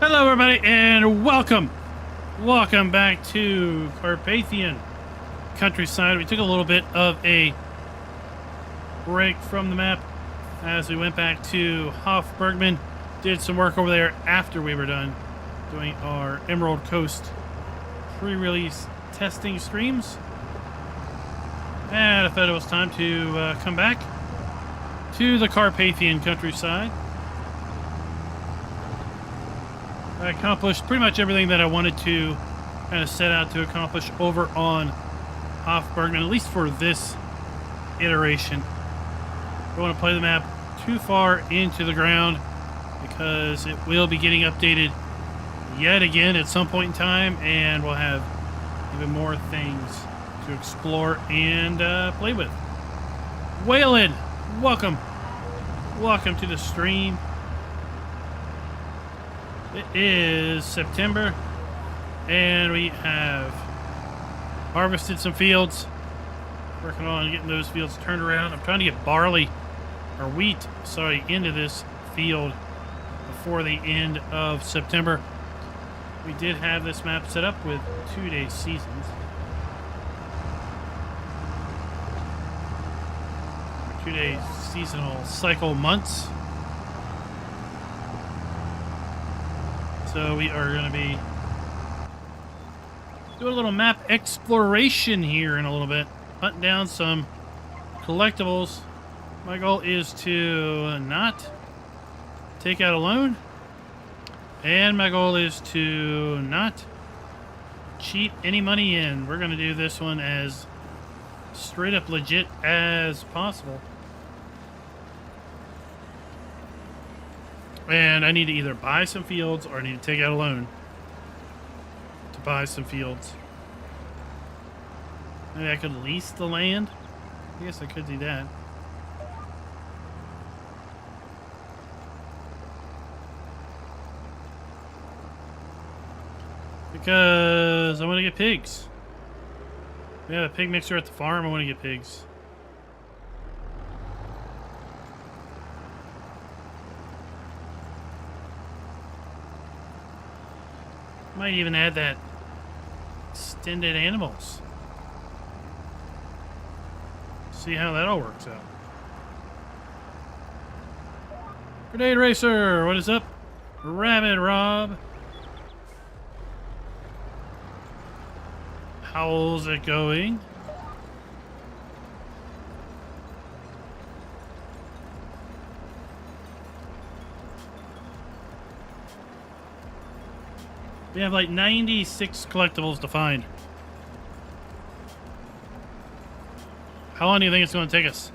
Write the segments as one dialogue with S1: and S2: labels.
S1: Hello everybody and welcome back to Carpathian countryside. We took a little bit of a break from the map as we went back to Hofburgman, did some work over there after we were done doing our Emerald Coast pre-release testing streams, and I thought it was time to come back to the Carpathian countryside. I accomplished pretty much everything that I wanted to kind of set out to accomplish over on Hofburgman, at least for this iteration. I don't want to play the map too far into the ground because it will be getting updated yet again at some point in time, and we'll have even more things to explore and play with. Waylon, welcome to the stream. It is September, and we have harvested some fields. Working on getting those fields turned around. I'm trying to get barley, or wheat, sorry, into this field before the end of September. We did have this map set up with 2-day seasons. 2-day seasonal cycle months. So we are going to be doing a little map exploration here in a little bit. Hunting down some collectibles. My goal is to not take out a loan. And my goal is to not cheat any money in. We're going to do this one as straight up legit as possible. And I need to either buy some fields or I need to take out a loan to buy some fields. Maybe I could lease the land. I guess I could do that. Because I want to get pigs. We have a pig mixer at the farm. I want to get pigs. Might even add that extended animals. See how that all works out. Grenade Racer, what is up? Rabbit Rob. How's it going? We have like 96 collectibles to find. How long do you think it's going to take us?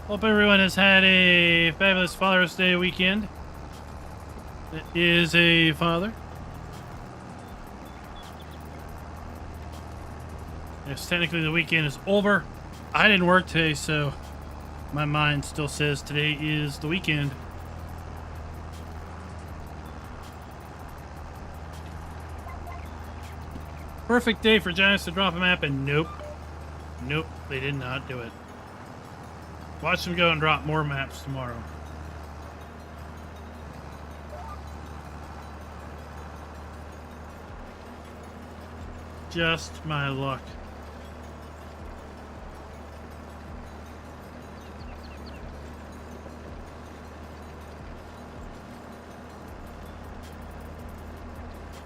S1: Hope everyone has had a fabulous Father's Day weekend. It is a father. Yes, technically the weekend is over. I didn't work today, so my mind still says today is the weekend. Perfect day for Giants to drop a map, and nope, they did not do it. Watch them go and drop more maps tomorrow. Just my luck.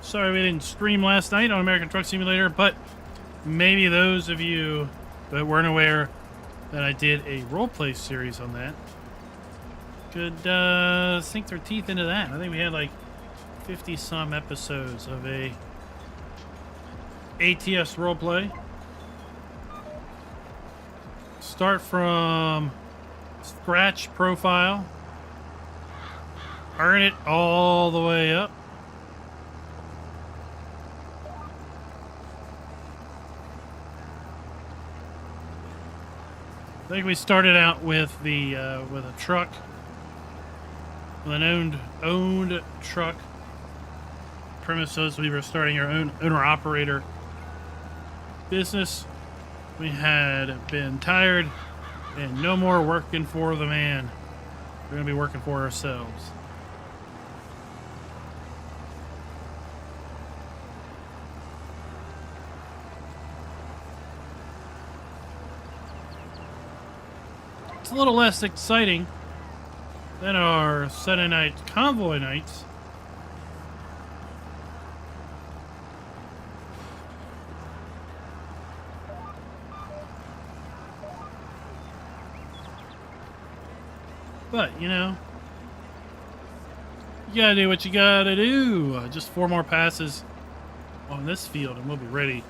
S1: Sorry we didn't stream last night on American Truck Simulator, but maybe those of you that weren't aware that I did a roleplay series on that could sink their teeth into that. I think we had like 50-some episodes of a ATS roleplay. Start from scratch profile, earn it all the way up. I think we started out with the with a truck, with an owned truck. Premise was we were starting our own owner-operator business. We had been tired and no more working for the man. We're going to be working for ourselves. It's a little less exciting than our Sunday night convoy nights. But, you know, you gotta do what you gotta do. Just 4 more passes on this field and we'll be ready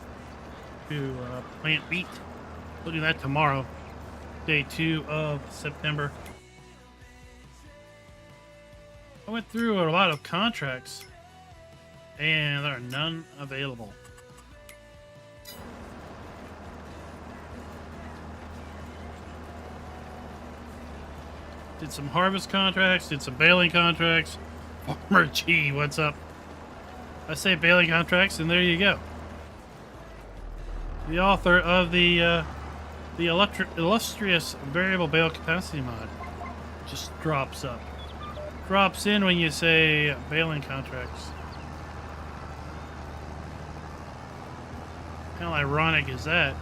S1: to plant wheat. We'll do that tomorrow, day 2 of September. I went through a lot of contracts and there are none available. Did some harvest contracts, did some baling contracts. Farmer G, what's up? I say baling contracts, and there you go. The author of the illustrious variable bale capacity mod just drops up. Drops in when you say baling contracts. How ironic is that?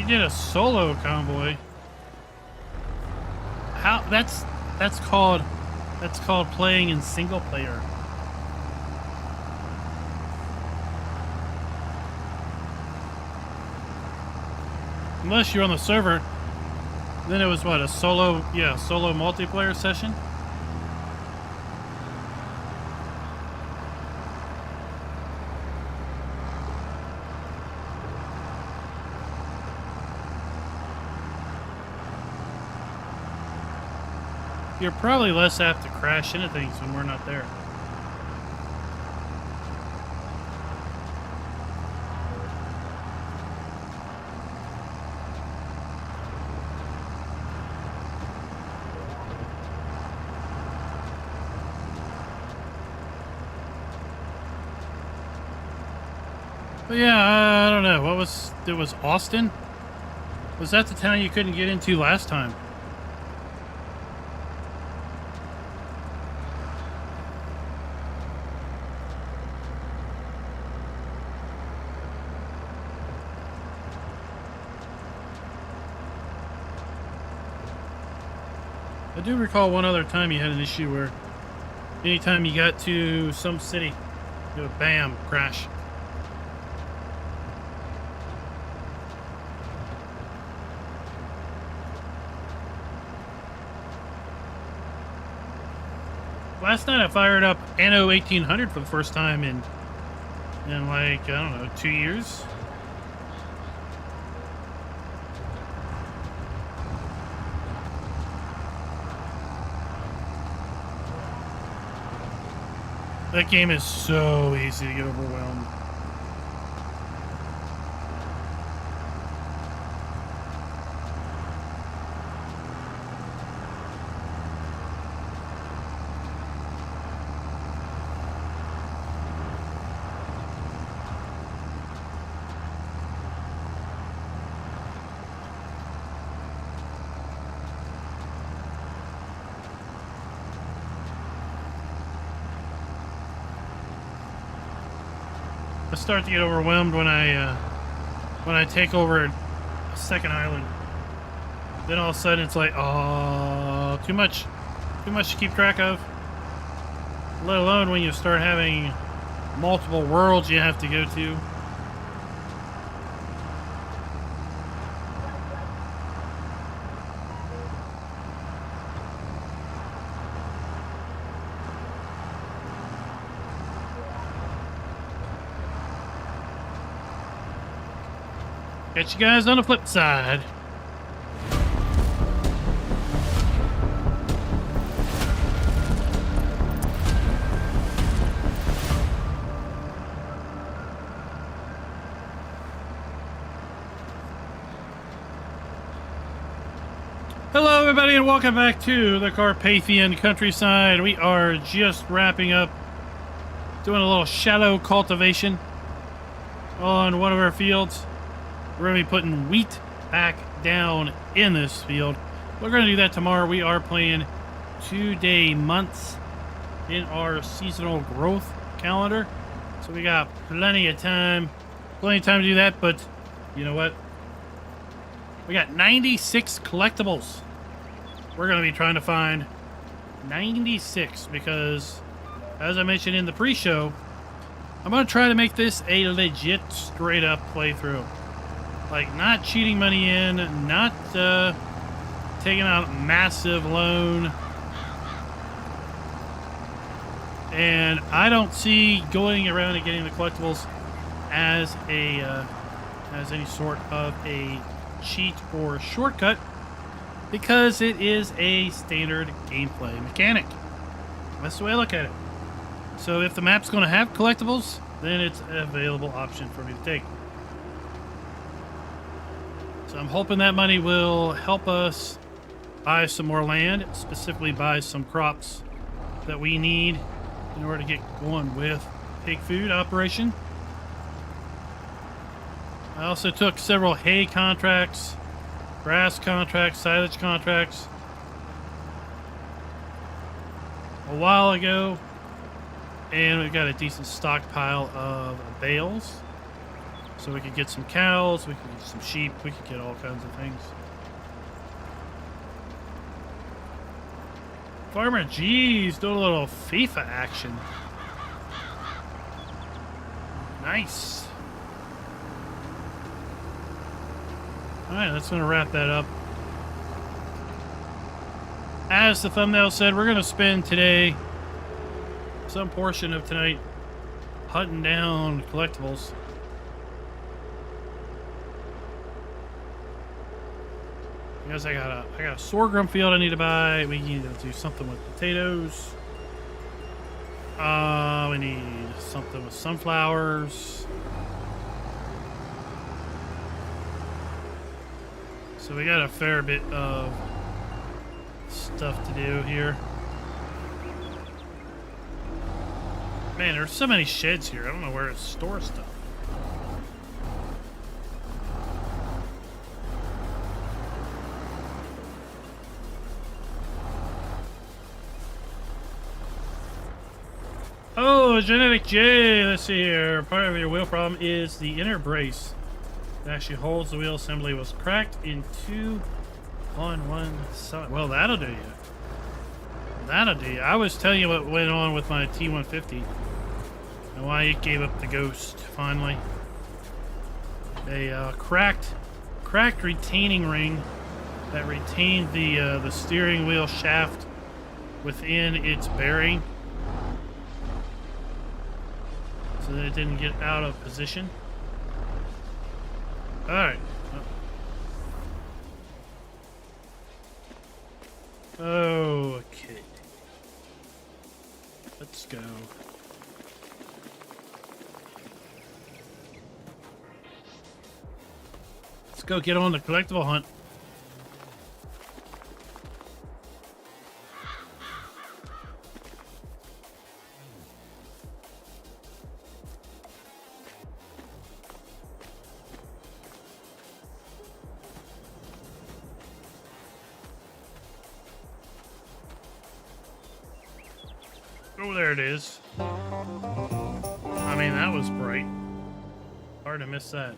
S1: Did a solo convoy. How that's called playing in single player. Unless you're on the server, then it was what, a solo multiplayer session. You're probably less apt to crash into things when we're not there. But yeah, I don't know. It was Austin? Was that the town you couldn't get into last time? I do recall one other time you had an issue where anytime you got to some city, it would bam, crash. Last night I fired up Anno 1800 for the first time in like, I don't know, 2 years. That game is so easy to get overwhelmed. I start to get overwhelmed when I take over a second island. Then all of a sudden it's like, oh, too much to keep track of. Let alone when you start having multiple worlds you have to go to. Catch you guys on the flip side. Hello, everybody, and welcome back to the Carpathian countryside. We are just wrapping up doing a little shallow cultivation on one of our fields. We're going to be putting wheat back down in this field. We're going to do that tomorrow. We are playing 2-day months in our seasonal growth calendar. So we got plenty of time to do that, but you know what? We got 96 collectibles. We're going to be trying to find 96 because, as I mentioned in the pre-show, I'm going to try to make this a legit straight-up playthrough. Like, not cheating money in, not taking out a massive loan. And I don't see going around and getting the collectibles as any sort of a cheat or shortcut, because it is a standard gameplay mechanic. That's the way I look at it. So if the map's going to have collectibles, then it's an available option for me to take. So I'm hoping that money will help us buy some more land, specifically buy some crops that we need in order to get going with pig food operation. I also took several hay contracts, grass contracts, silage contracts a while ago, and we've got a decent stockpile of bales, so we could get some cows, we could get some sheep, we could get all kinds of things. Farmer G's doing a little FIFA action. Nice. Alright, that's going to wrap that up. As the thumbnail said, we're going to spend today, some portion of tonight, hunting down collectibles. Because I got a sorghum field I need to buy. We need to do something with potatoes. We need something with sunflowers. So we got a fair bit of stuff to do here. Man, there's so many sheds here. I don't know where to store stuff. Oh, Genetic J. Let's see here. Part of your wheel problem is the inner brace that actually holds the wheel assembly was cracked in two on one side. Well, that'll do you. That'll do you. I was telling you what went on with my T150 and why it gave up the ghost finally. A cracked retaining ring that retained the steering wheel shaft within its bearing, so that it didn't get out of position. All right. Okay. Let's go. Let's go get on the collectible hunt. Oh, there it is. I mean, that was bright. Hard to miss that.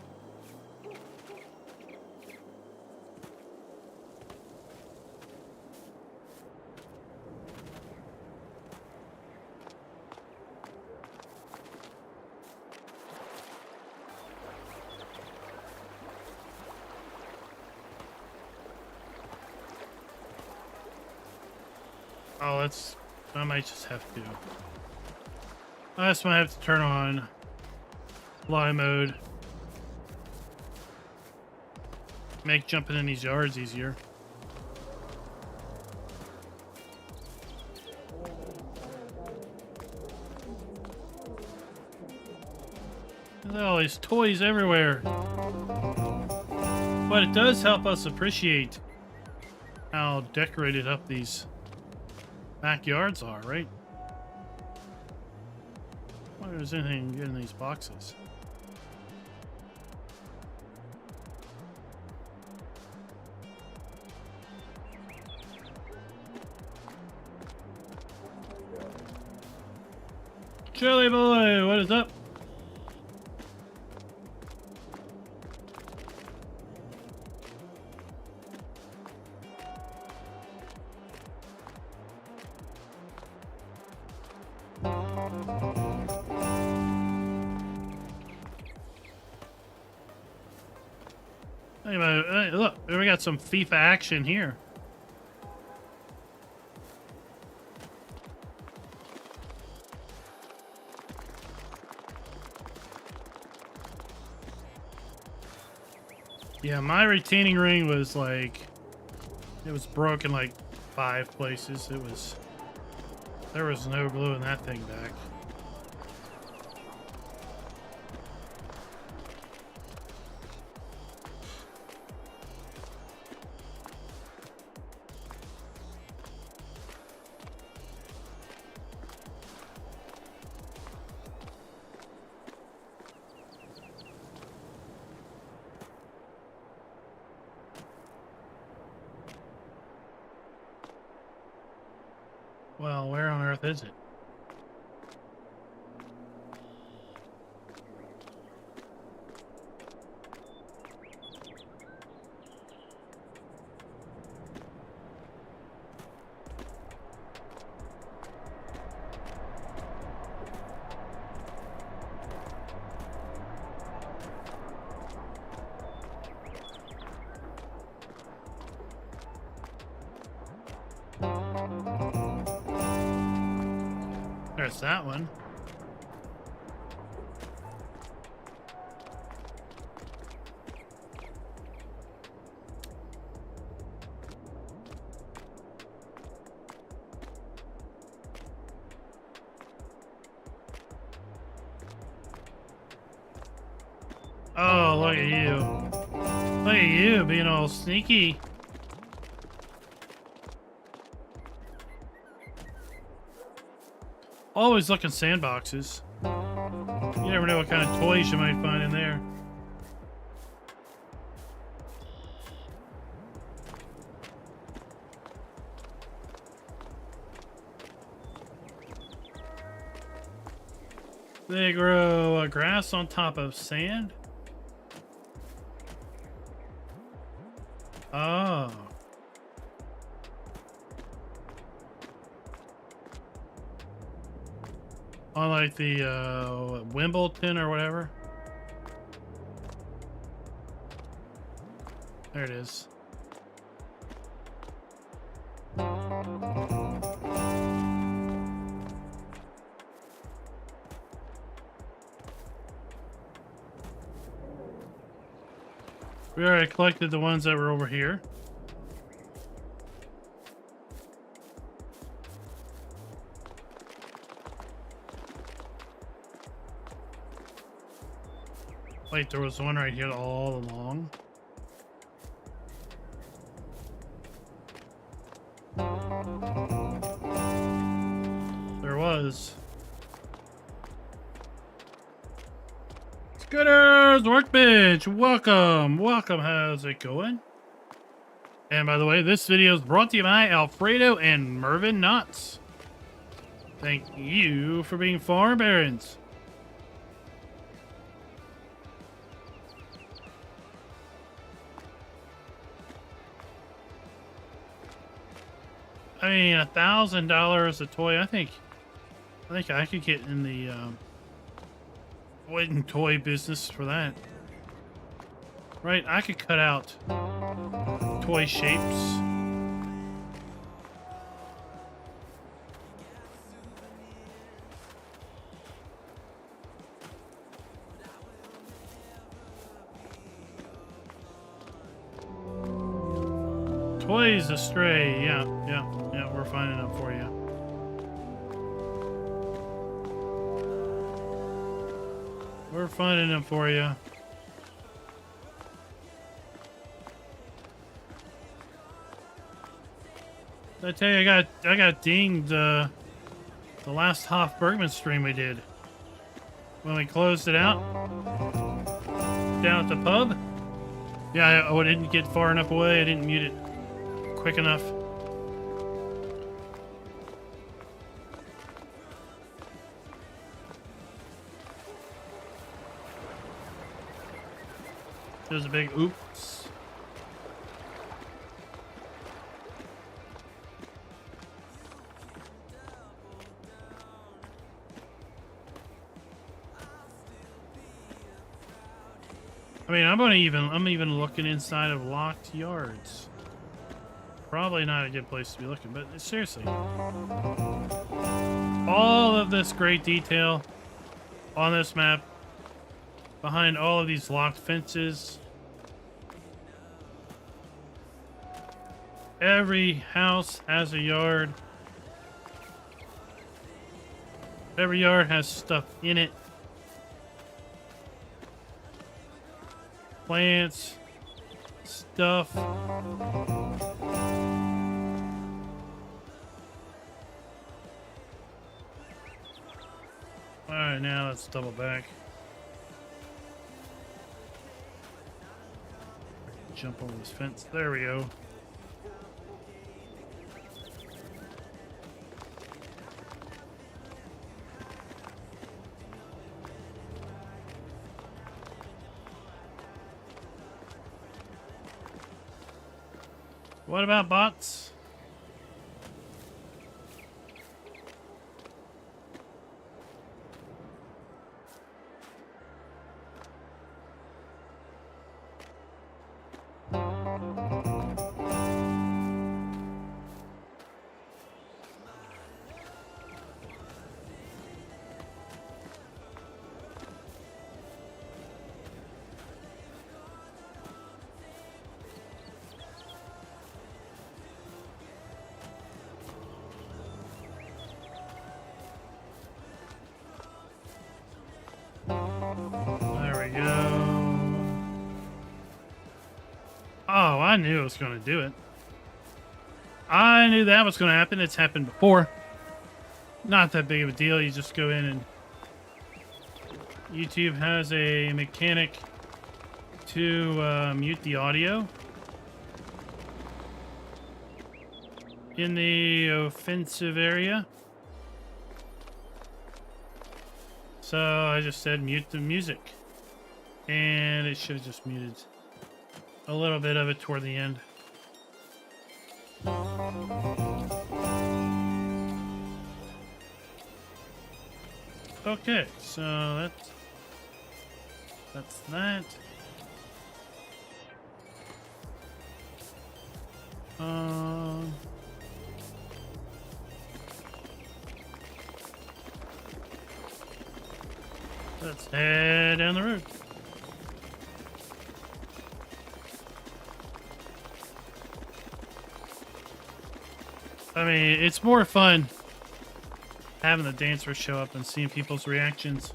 S1: Oh, that's... I might just have to... I just might have to turn on fly mode. Make jumping in these yards easier. There's all these toys everywhere. But it does help us appreciate how decorated up these backyards are, right? I wonder if there's anything good in these boxes. Chili boy, what is up? Anyway, hey, look, we got some FIFA action here. Yeah, my retaining ring was like, it was broken like 5 places. There was no glue in that thing back. Well, where on earth is it? There's that one. Oh, look at you. Look at you being all sneaky. Always look in sandboxes. You never know what kind of toys you might find in there. They grow grass on top of sand? Oh. On like the Wimbledon or whatever. There it is. We already collected the ones that were over here. Wait, there was one right here all along. There was. Scooters Workbench, welcome, welcome. How's it going? And by the way, this video is brought to you by Alfredo and Mervyn Knotts. Thank you for being farm barons. I mean, $1,000 a toy. I think I could get in the wooden toy business for that. Right? I could cut out toy shapes. Toys Astray. Yeah, we're finding them for you. We're finding them for you. I tell you, I got dinged the last Hoff Bergman stream we did when we closed it out down at the pub. Yeah, I didn't get far enough away. I didn't mute it quick enough. There's a big oops. I mean, I'm even looking inside of locked yards. Probably not a good place to be looking, but seriously. All of this great detail on this map, behind all of these locked fences. Every house has a yard. Every yard has stuff in it. Plants, stuff. Alright, now let's double back. Jump over this fence. There we go. What about bots? There we go. Oh, I knew it was going to do it. I knew that was going to happen. It's happened before. Not that big of a deal. You just go in and YouTube has a mechanic to mute the audio in the offensive area. So I just said mute the music, and it should have just muted a little bit of it toward the end. Okay, so that's that. Let's head down the road. I mean, it's more fun having the dancers show up and seeing people's reactions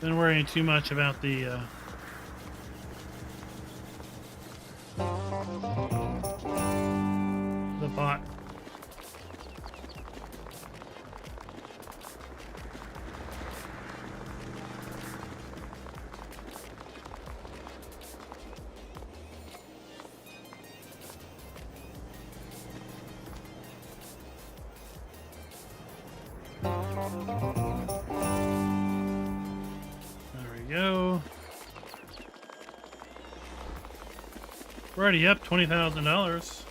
S1: than worrying too much about the bot. We're already up $20,000.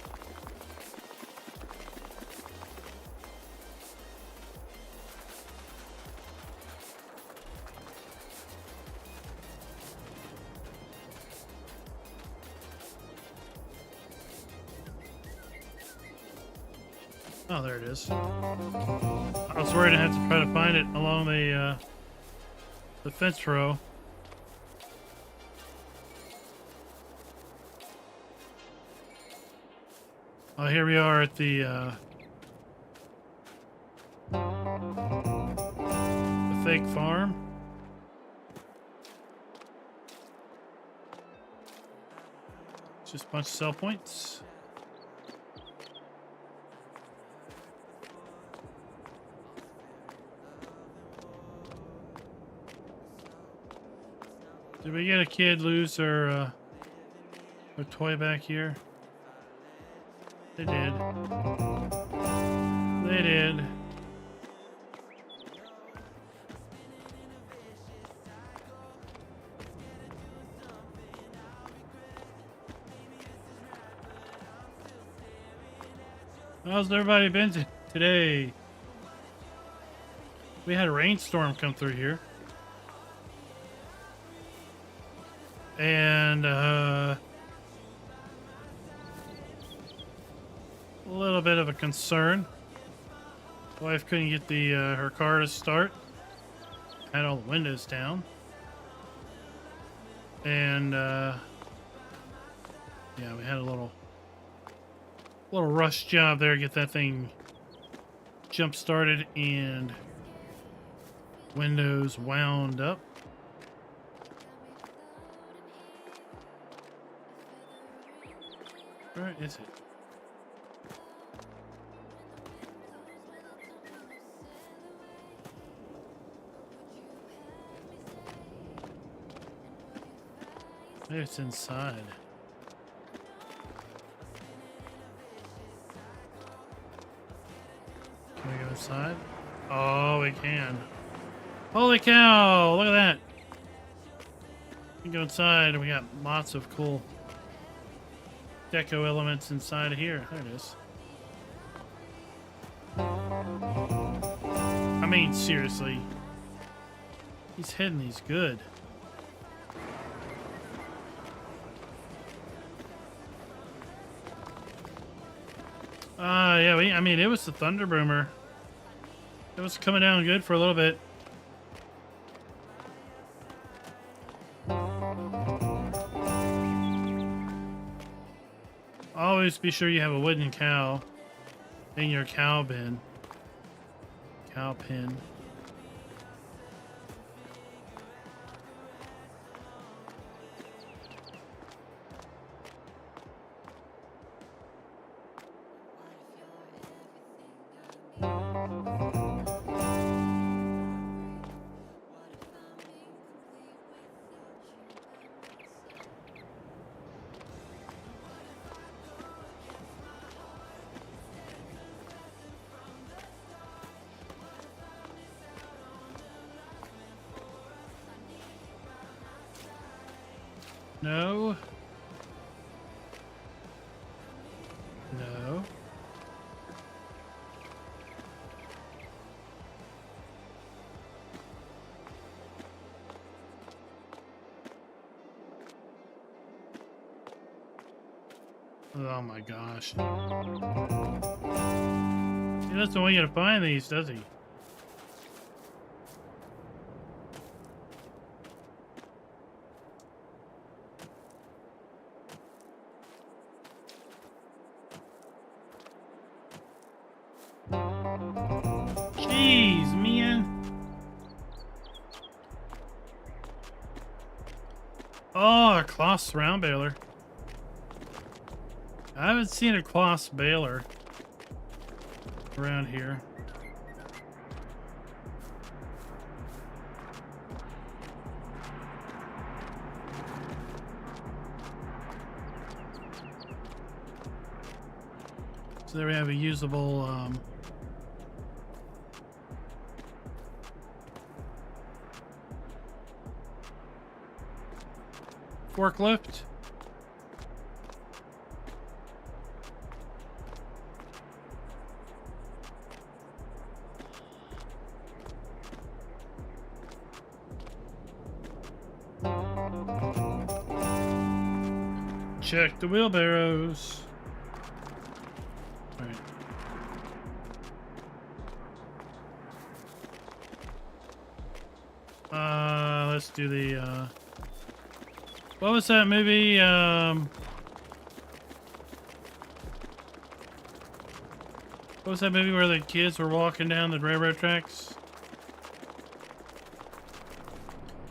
S1: Oh, there it is. I was worried I had to try to find it along the fence row. Oh, here we are at the fake farm. Just a bunch of sell points. Did we get a kid lose their toy back here? They did. They did. How's everybody been today? We had a rainstorm come through here. And a little bit of a concern. Wife couldn't get the her car to start. Had all the windows down. And yeah, we had a little rush job there, get that thing jump started and windows wound up. Where is it? Maybe it's inside. Can we go inside? Oh, we can. Holy cow! Look at that. We can go inside and we got lots of cool deco elements inside of here. There it is. I mean, seriously. He's hitting these good. Yeah, I mean, it was the Thunder Boomer. It was coming down good for a little bit. Always be sure you have a wooden cow in your cow bin. Cow pin. No. No. Oh my gosh. He doesn't want you to find these, does he? Jeez, man. Oh, a cloth round baler. I haven't seen a cloth baler around here. So there we have a usable forklift. Check the wheelbarrows. All right. Let's do the what was that movie? What was that movie where the kids were walking down the railroad tracks?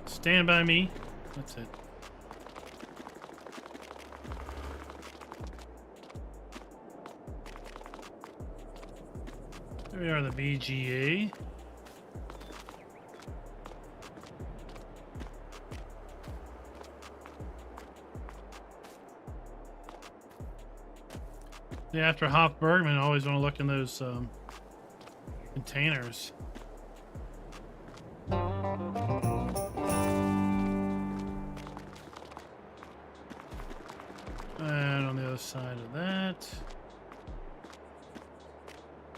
S1: Stand By Me. That's it. We are the BGA. Yeah, after Hofbergman, I always want to look in those containers. And on the other side of that,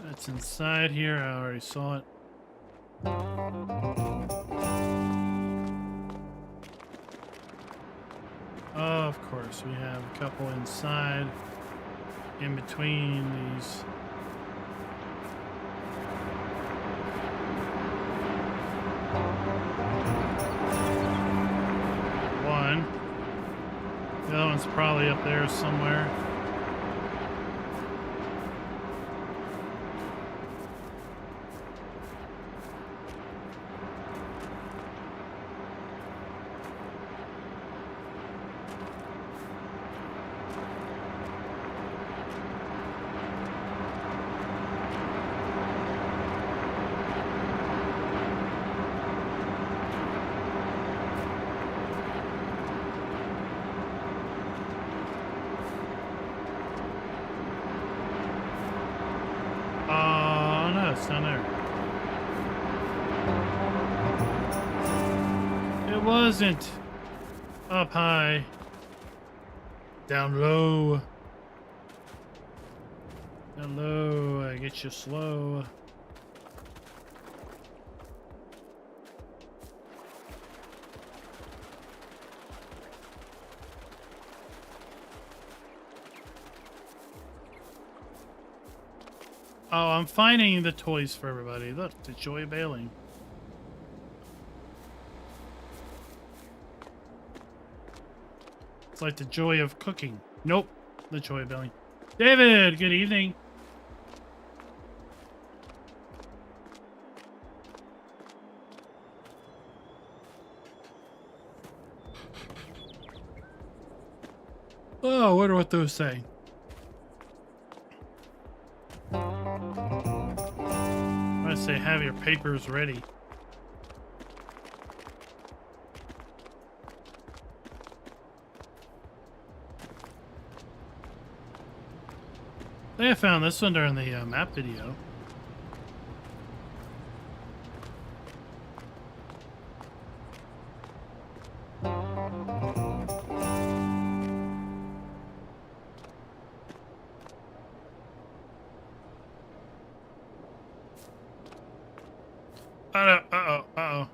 S1: that's inside here. I already saw it. Of course, we have a couple inside, in between these. One. The other one's probably up there somewhere. It's down there. It wasn't up high, down low. Down low, I get you slow. Oh, I'm finding the toys for everybody. Look, the joy of bailing. It's like the joy of cooking. Nope, the joy of bailing. David, good evening. Oh, I wonder what those say. I say have your papers ready. I think I found this one during the map video. Uh-oh.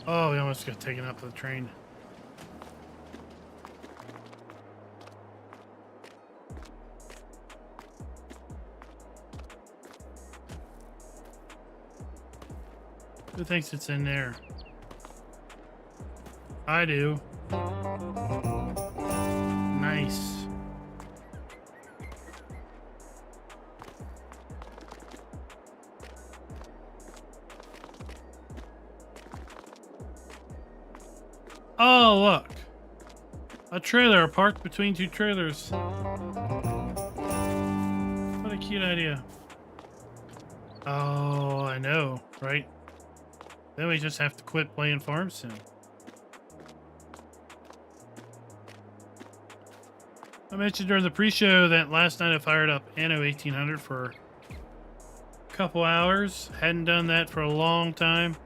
S1: Oh, we almost got taken up with the train. Who thinks it's in there? I do. Nice. Oh, look. A trailer parked between two trailers. What a cute idea. Oh, I know, right? Then we just have to quit playing Farm Sim. I mentioned during the pre-show that last night I fired up Anno 1800 for a couple hours. Hadn't done that for a long time.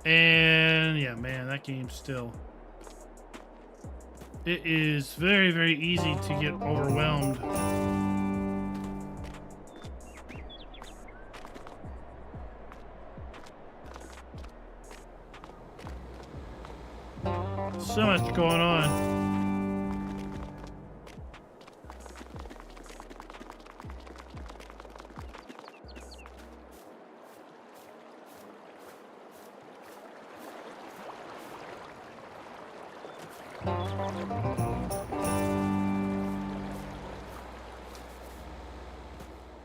S1: And yeah, man, that game still. It is very, very easy to get overwhelmed. So much going on.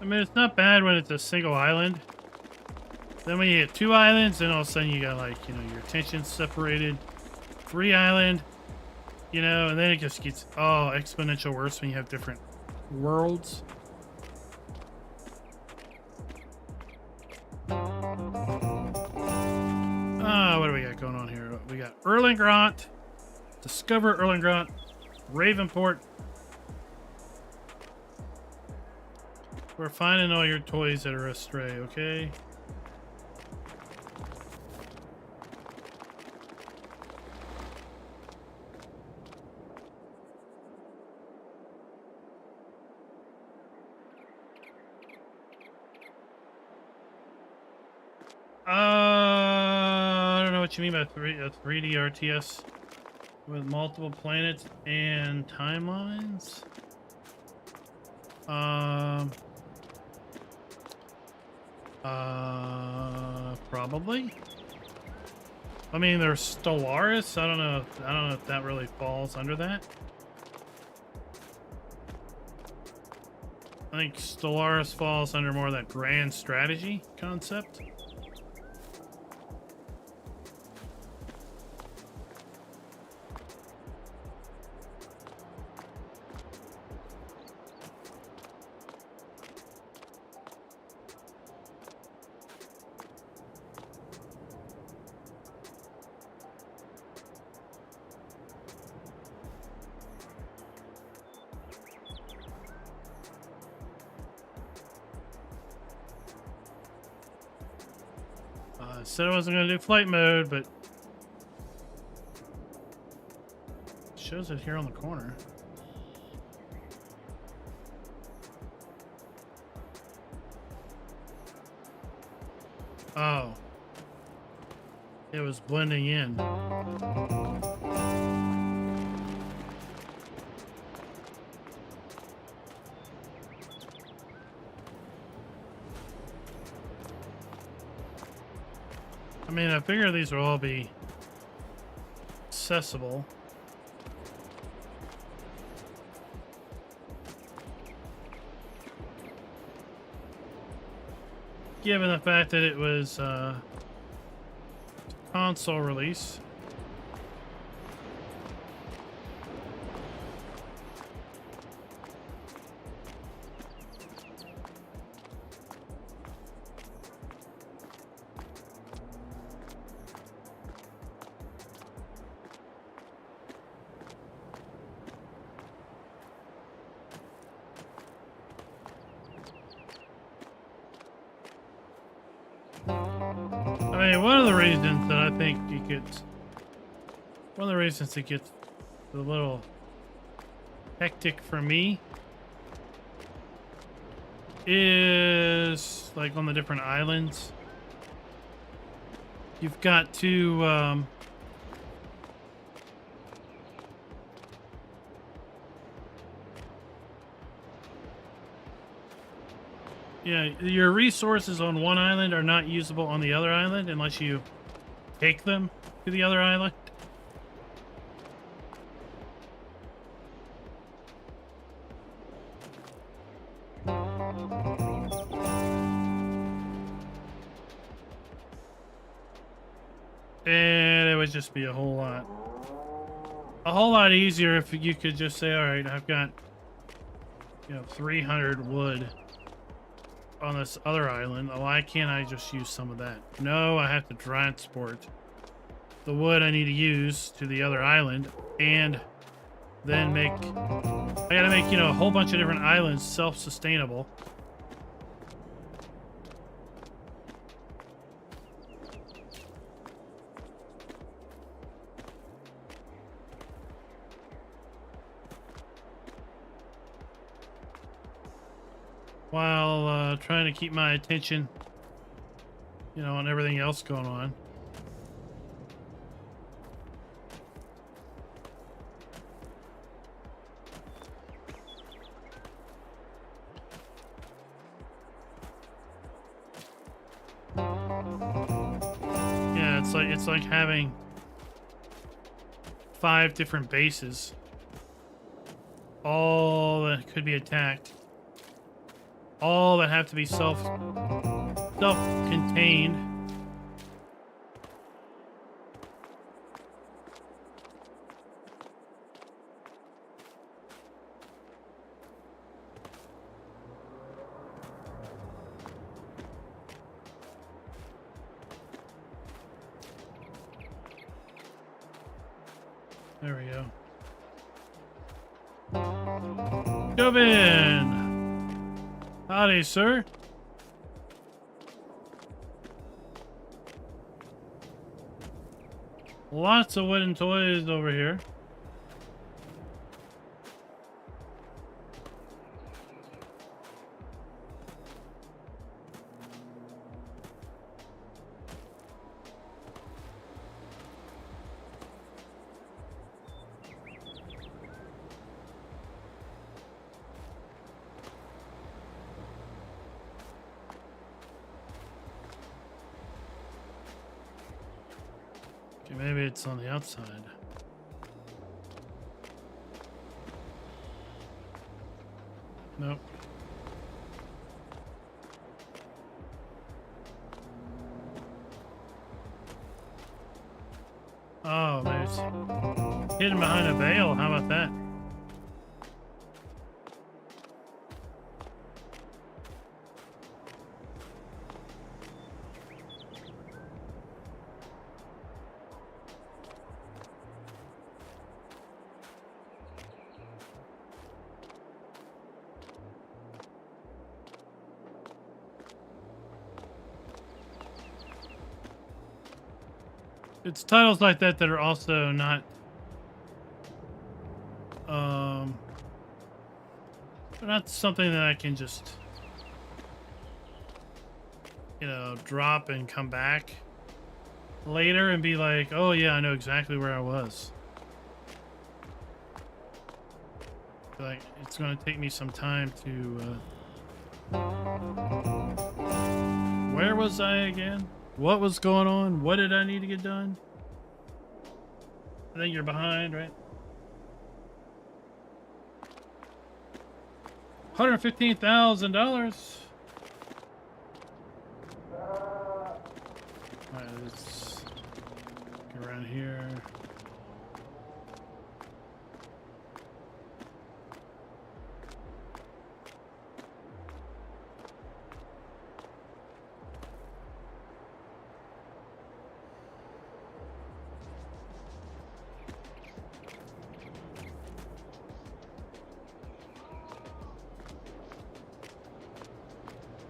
S1: I mean, it's not bad when it's a single island. Then when you get two islands, then all of a sudden you got, like, you know, your attention separated. 3 island, you know, and then it just gets, oh, exponential worse when you have different worlds. do we got going on here? We got Erlengrant, Discover Erlengrant, Ravenport. We're finding all your toys that are astray, okay? I don't know what you mean by 3D RTS with multiple planets and timelines. Probably. I mean, there's Stellaris. I don't know if that really falls under that. I think Stellaris falls under more of that grand strategy concept. Said I wasn't going to do flight mode, but it shows it here on the corner. Oh. It was blending in. I mean, I figure these will all be accessible. Given the fact that it was console release. I mean, one of the reasons that I think one of the reasons it gets a little hectic for me is like on the different islands. You've got to yeah, your resources on one island are not usable on the other island unless you take them to the other island. And it would just be a whole lot easier if you could just say, all right, I've got, 300 wood on this other island. Why can't I just use some of that? No, I have to transport the wood I need to use to the other island, and then I gotta make, a whole bunch of different islands self-sustainable. While trying to keep my attention, on everything else going on. Yeah, it's like having 5 different bases, all that could be attacked. All that have to be self-contained. There we go. Joven! Howdy, sir. Lots of wooden toys over here. Okay, maybe it's on the outside. Nope. Oh, maybe it's hidden behind a veil. How about that? It's titles like that that are also not, they're not something that I can just, you know, drop and come back later and be like, oh yeah, I know exactly where I was. Like, it's going to take me some time to, where was I again? What was going on? What did I need to get done? I think you're behind, right? $115,000. Alright, let's go around here.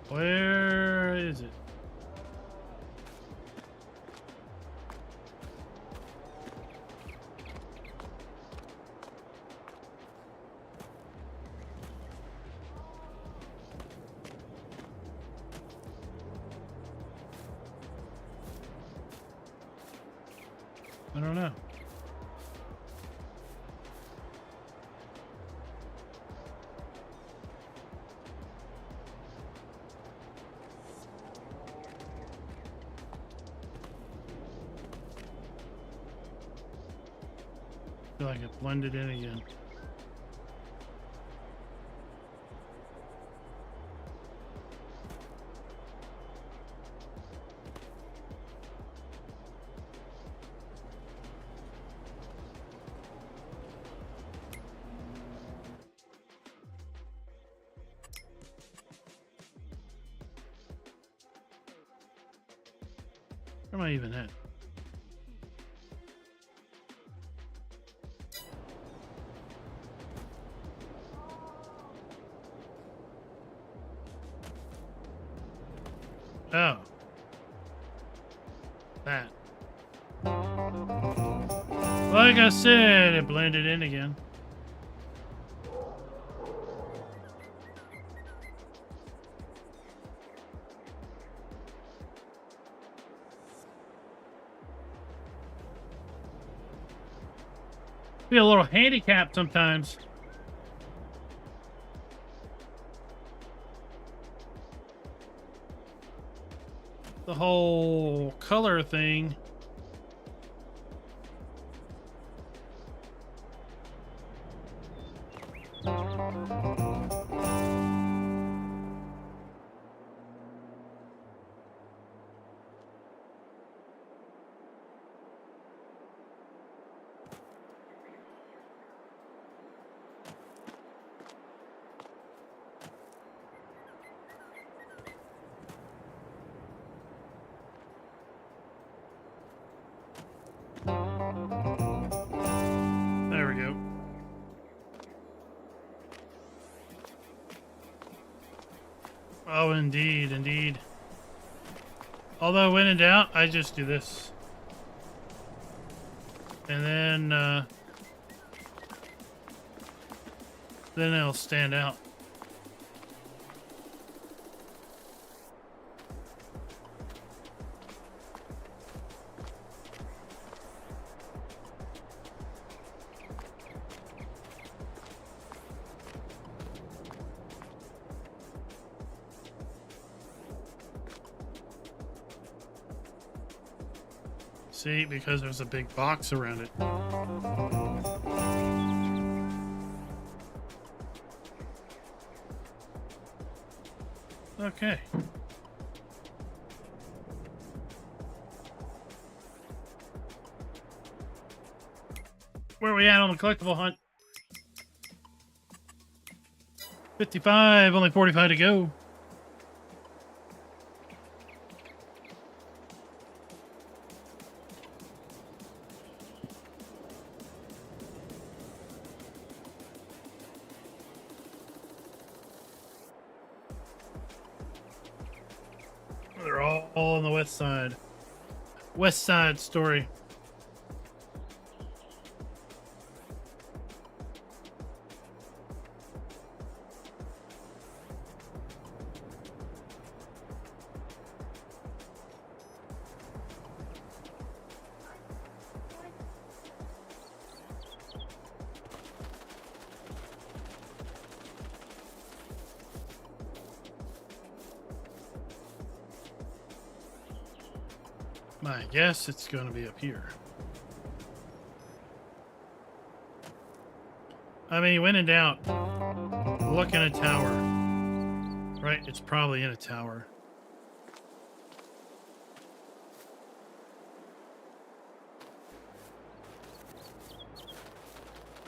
S1: Where is it? I don't know. I feel like it blended in again. Where am I even at? Oh. That. Like I said, it blended in again. Be a little handicapped sometimes. The whole color thing. Oh, indeed, indeed. Although when in doubt, I just do this. And then it'll stand out. See, because there's a big box around it. Okay. Where are we at on the collectible hunt? 55, only 45 to go. They're all on the west side. West side story. My guess it's going to be up here. I mean, when in doubt, look in a tower. Right, it's probably in a tower.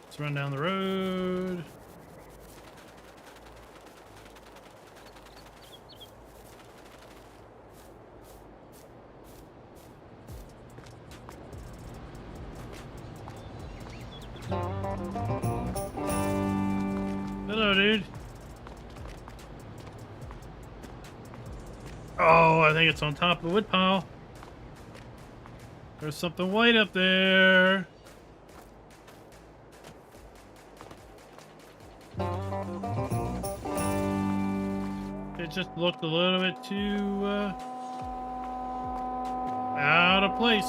S1: Let's run down the road. Hello, dude. Oh, I think it's on top of the wood pile. There's something white up there. It just looked a little bit too out of place.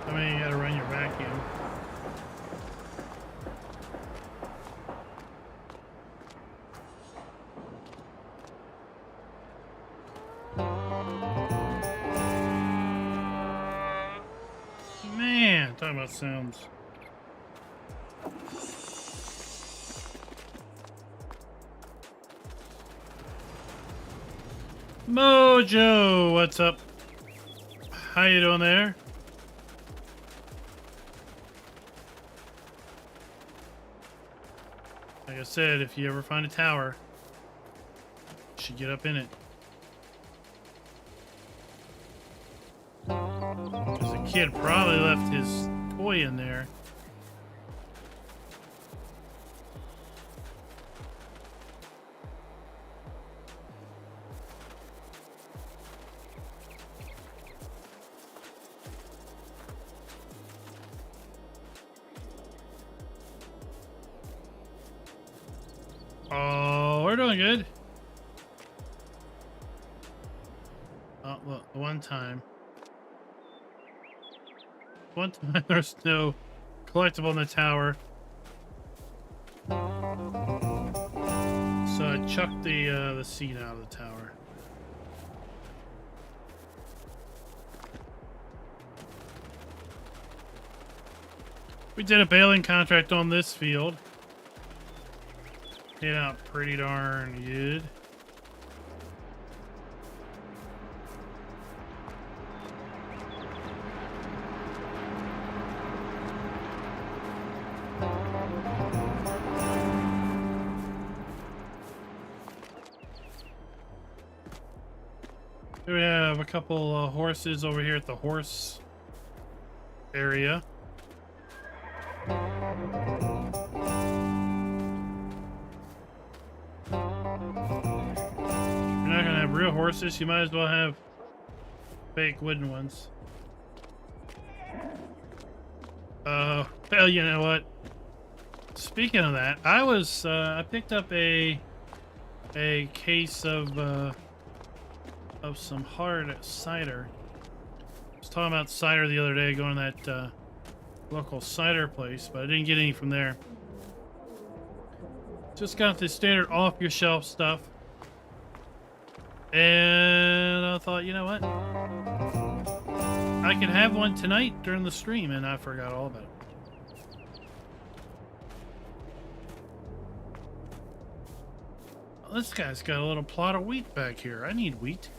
S1: I mean, you gotta run your vacuum. Man, talking about sounds. Mojo, what's up? How you doing there? Like I said, if you ever find a tower, you should get up in it. Because a kid probably left his toy in there. Oh, we're doing good. Oh, look, one time there's no collectible in the tower. So I chucked the seed out of the tower. We did a baling contract on this field. Came out pretty darn good. We have a couple horses over here at the horse area. If you're not gonna have real horses, you might as well have fake wooden ones. Well, you know what? Speaking of that, I picked up a case of some hard cider. I was talking about cider the other day, going to that local cider place, but I didn't get any from there. Just got the standard off your shelf stuff. And I thought, you know what? I could have one tonight during the stream, and I forgot all about it. Well, this guy's got a little plot of wheat back here. I need wheat.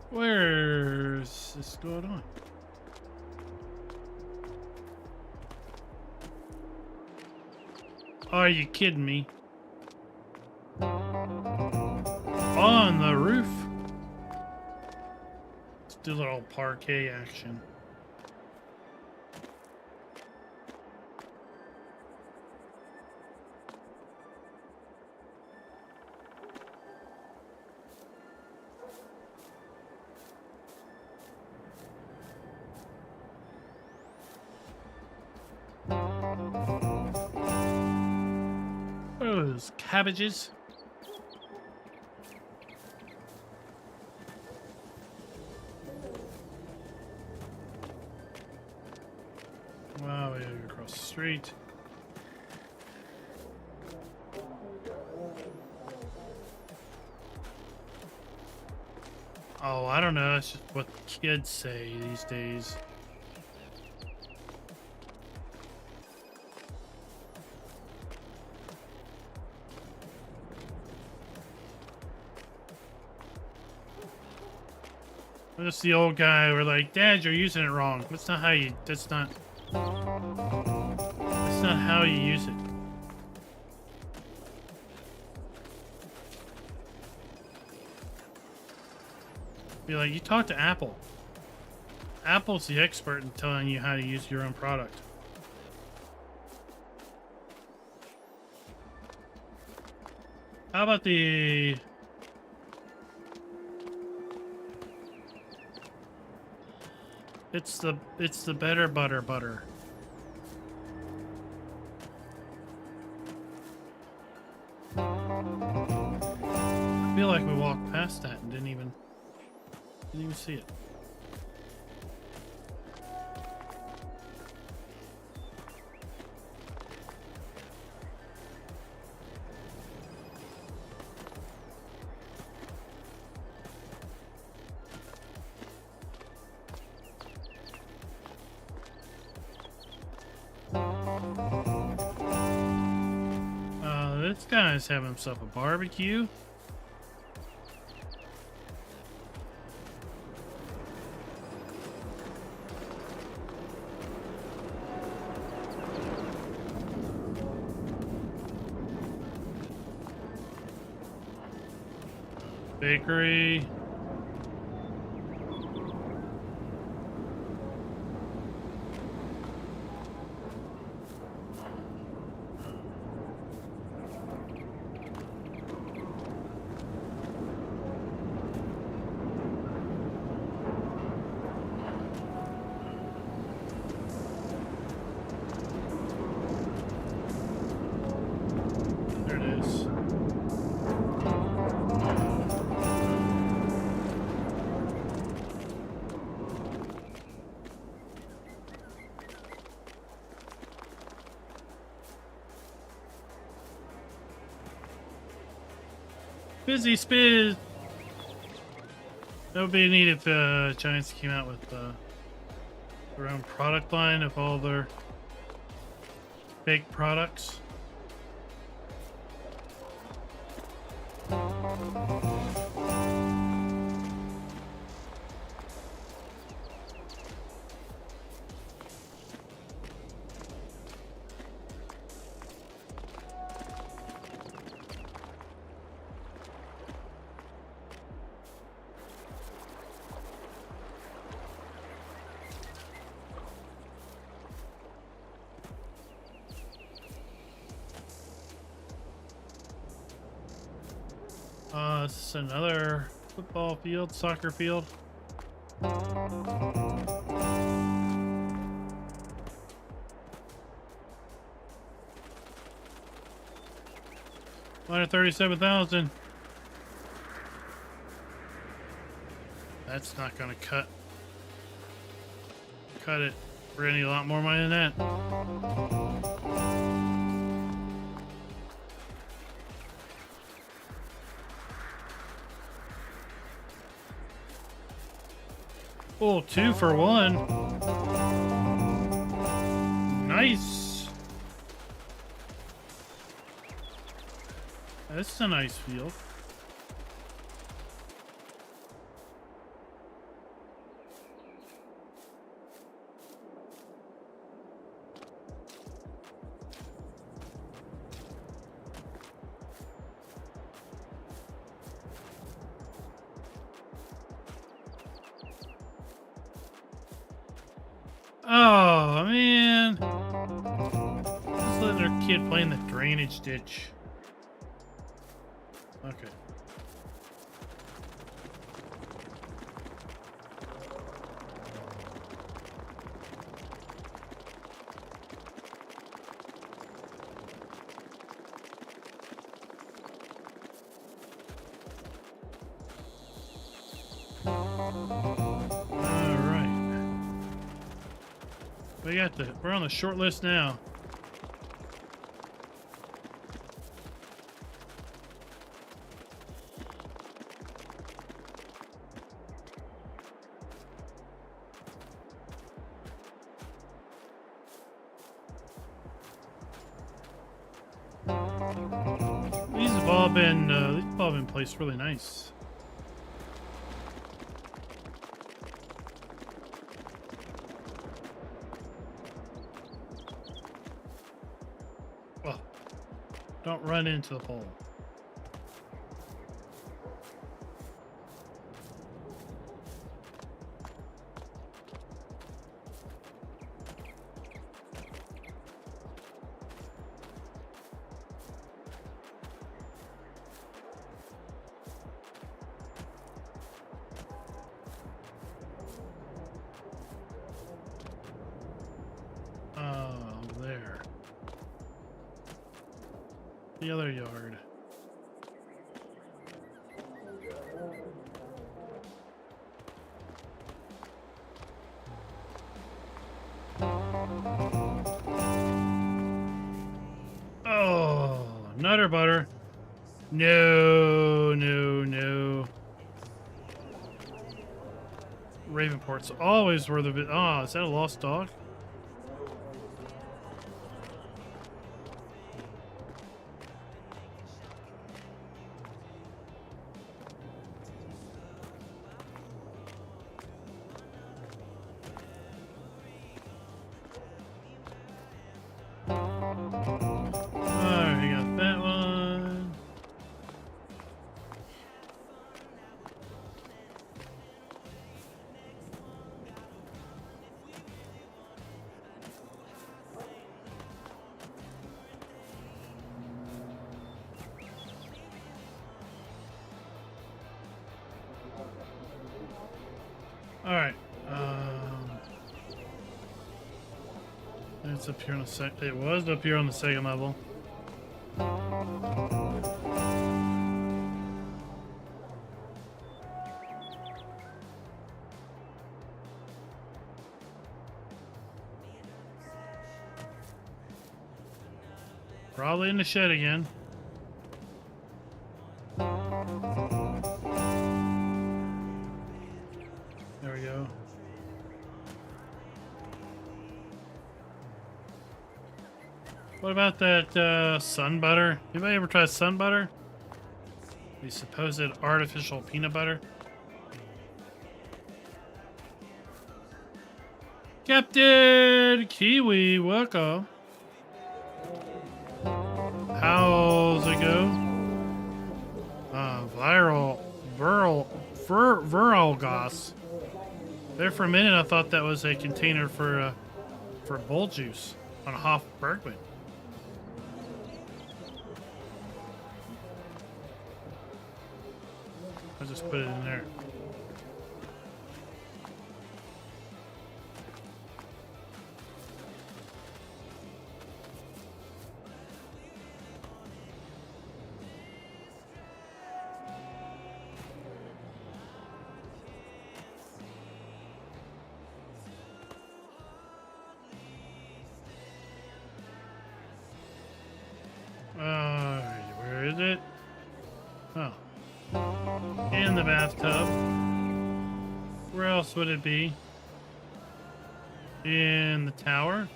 S1: Where's this going on? Are you kidding me? On the roof? Let's do a little parquet action. Those cabbages. Wow, we gotta go across the street. Oh, I don't know. It's just what the kids say these days. Just the old guy. We're like, Dad, you're using it wrong. That's not how you. That's not how you use it. Be like, you talk to Apple. Apple's the expert in telling you how to use your own product. How about the... It's the better butter. I feel like we walked past that and didn't even see it. This guy's having himself a barbecue. Bakery. Busy Spiz. That would be neat if Giants came out with their own product line of all their fake products. This is another football field, soccer field. $137,000. That's not gonna cut it. We're gonna need a lot more money than that. Oh, 2 for 1. Nice. This is a nice field. Oh, man. Just letting our kid play in the drainage ditch. Okay. We're on the short list now. These have all been placed really nice. Well, don't run into the pole. There. The other yard. Oh, Nutter Butter. No, no, no. Ravenport's always worth of it. Oh, is that a lost dog? Alright, we got that one. Alright. It's up here on the it was up here on the second level. Probably in the shed again. There we go. What about that sun butter? Anybody ever try sun butter? The supposed artificial peanut butter? Captain Kiwi, welcome. How's it go? Viral goss. There for a minute, I thought that was a container for bull juice on Hoff Bergman. I'll just put it in there. Where is it? Oh. In the bathtub. Where else would it be? In the tower?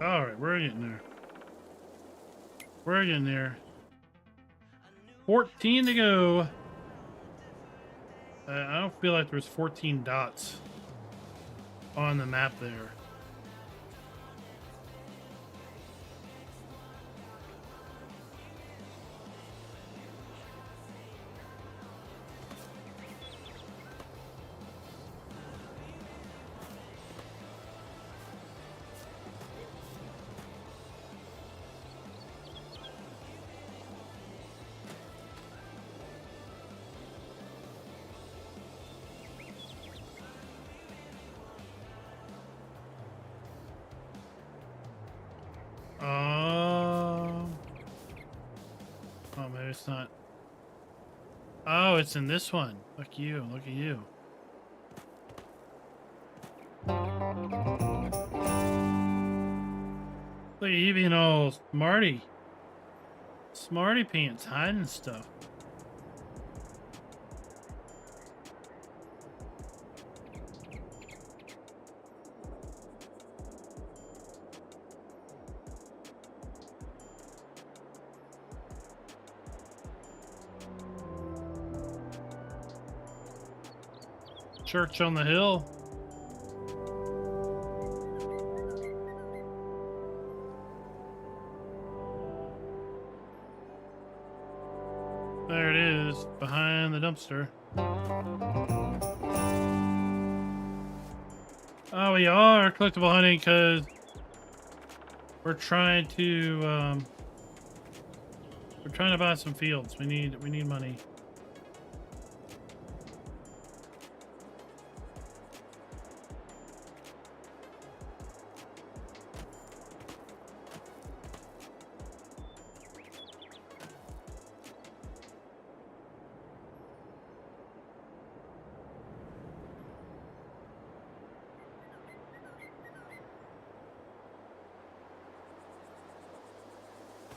S1: Alright, we're getting there. We're getting there. 14 to go. I don't feel like there's 14 dots on the map there. Oh, maybe it's not. Oh, it's in this one. Look at you. Look at you. Look at you being all smarty. Smarty pants hiding stuff. Church on the hill. There it is, behind the dumpster. Oh, we are collectible hunting because we're trying to buy some fields. We need money.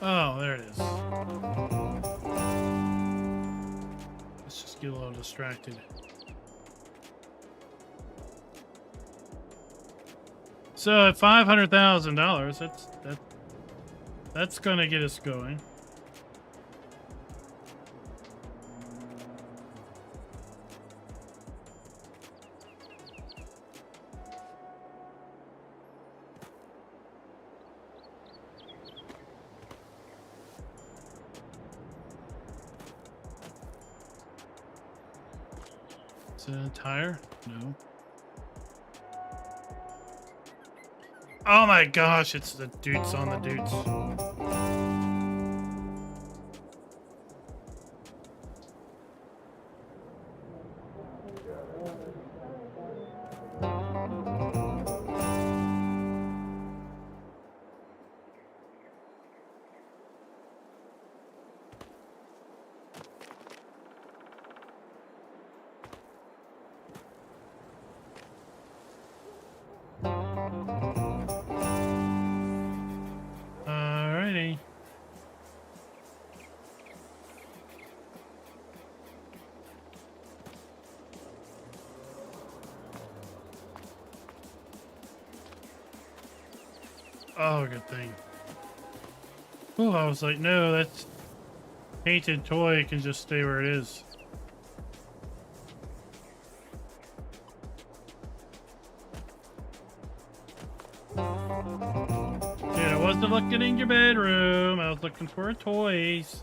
S1: Oh, there it is. Let's just get a little distracted. So at $500,000, that's gonna get us going. Is it a tire? No. Oh my gosh, it's the dudes on the dudes. Alrighty. Oh, good thing. Oh, I was like, no, that's painted toy can just stay where it is. Dude, I wasn't looking in your bedroom. I was looking for toys.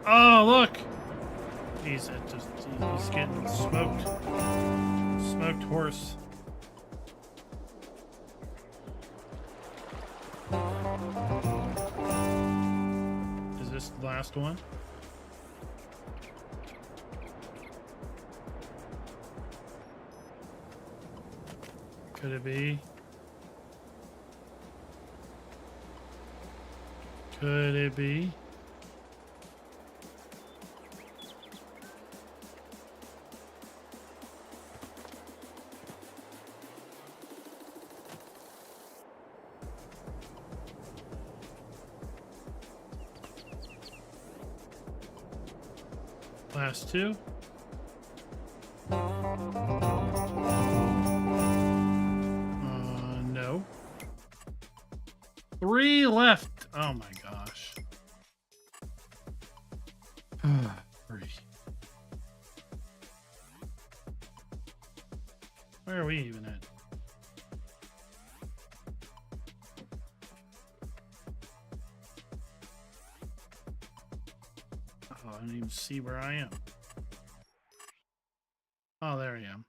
S1: Oh, look! He's getting smoked. Smoked horse. Last one. Could it be? Could it be? Last two. No. 3 left. Oh my gosh. 3. Where are we even at? Oh, I don't even see where I am. Oh, there I am.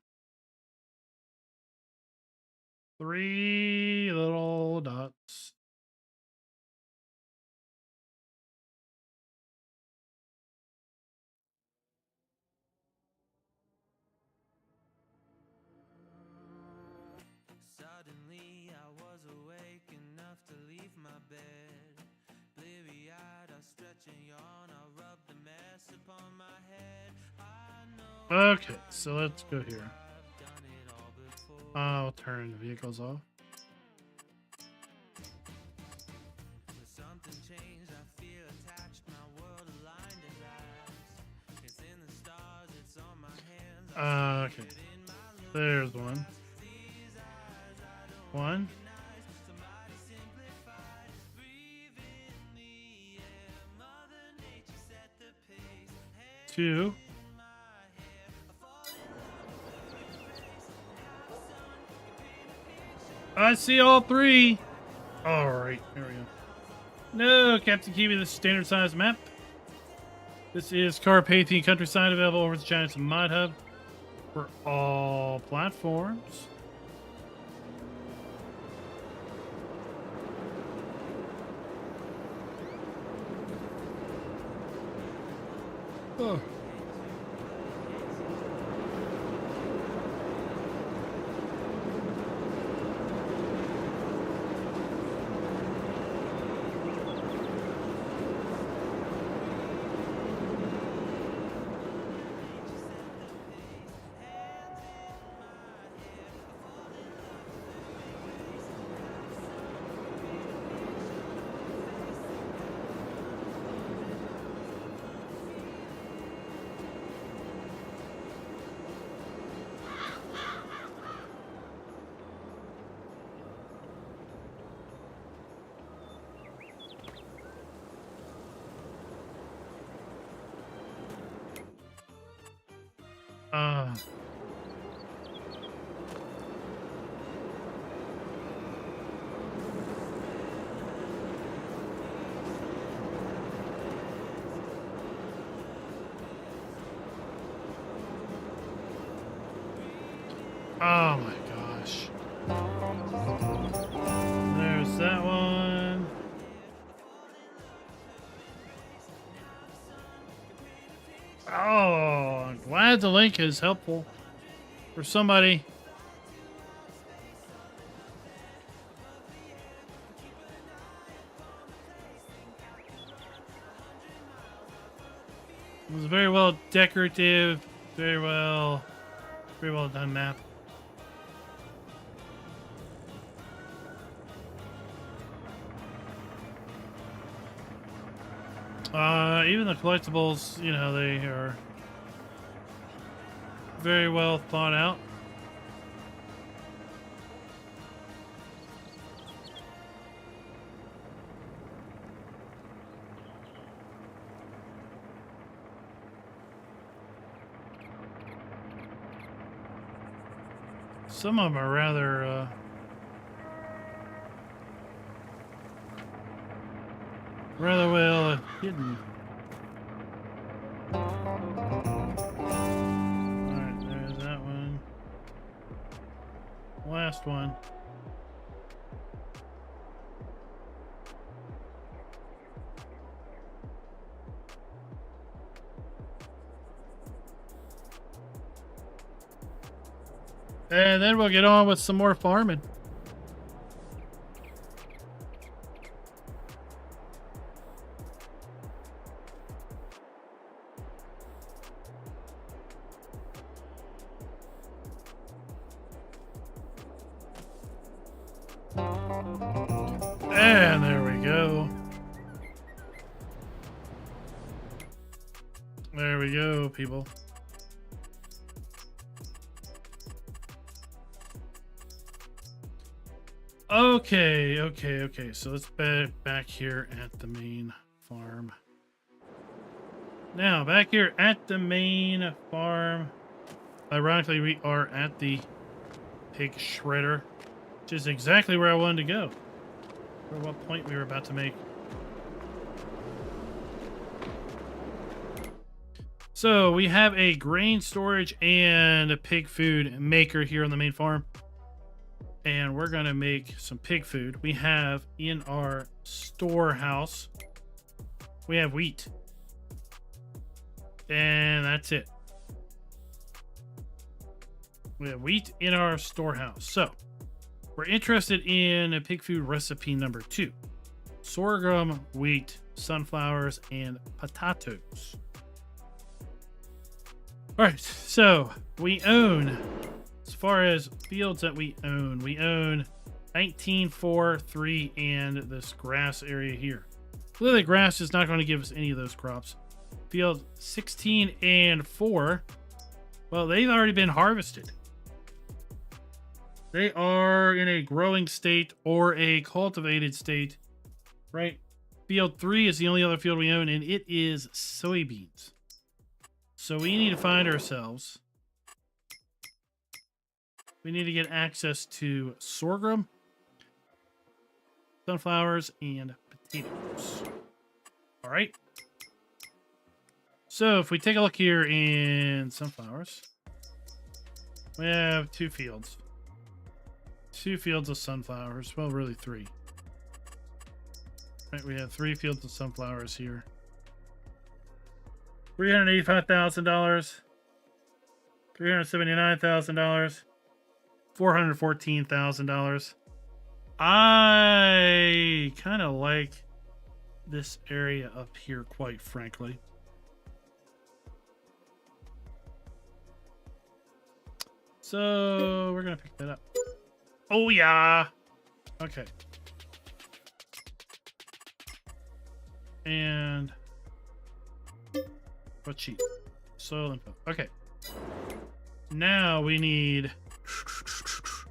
S1: 3 little dots.
S2: Suddenly I was awake enough to leave my bed. Bleary-eyed, I stretch and yawn, I rub the mess upon my head. I know
S1: Okay, so let's go here.
S2: I've done it all before.
S1: I'll turn the vehicles off.
S2: But something changed, I feel attached, my world aligned at last. It's in the stars, it's on my hands.
S1: Okay, there's one. One. Two. I see all 3. All right, here we go. No, Captain, give me the standard size map. This is Carpathian countryside, available over the Giants Mod Hub for all platforms. Oh. Oh my gosh. There's that one. Oh, I'm glad the link is helpful for somebody. It was very well decorative, very well done map. Even the collectibles, you know, they are very well thought out. Some of them are rather well hidden. Alright, there's that one. Last one. And then we'll get on with some more farming. And there we go. There we go, people. Okay. So let's back here at the main farm. Now, back here at the main farm. Ironically, we are at the pig shredder, which is exactly where I wanted to go. Or what point we were about to make. So we have a grain storage and a pig food maker here on the main farm. And we're going to make some pig food. We have in our storehouse, we have wheat. And that's it. We have wheat in our storehouse. So we're interested in a pig food recipe number 2. Sorghum, wheat, sunflowers, and potatoes. All right, so we own, as far as fields that we own 19, 4, 3, and this grass area here. Clearly, grass is not going to give us any of those crops. Field 16 and 4, well, they've already been harvested. They are in a growing state or a cultivated state, right? Field 3 is the only other field we own, and it is soybeans. So we need to find ourselves. We need to get access to sorghum, sunflowers, and potatoes. All right. So if we take a look here in sunflowers, we have 2 fields. 2 fields of sunflowers. Well, really 3. Right, we have 3 fields of sunflowers here. $385,000, $379,000, $414,000. I kind of like this area up here, quite frankly. So we're gonna pick that up. Oh yeah. Okay. And what sheet? Soil info. Okay. Now we need.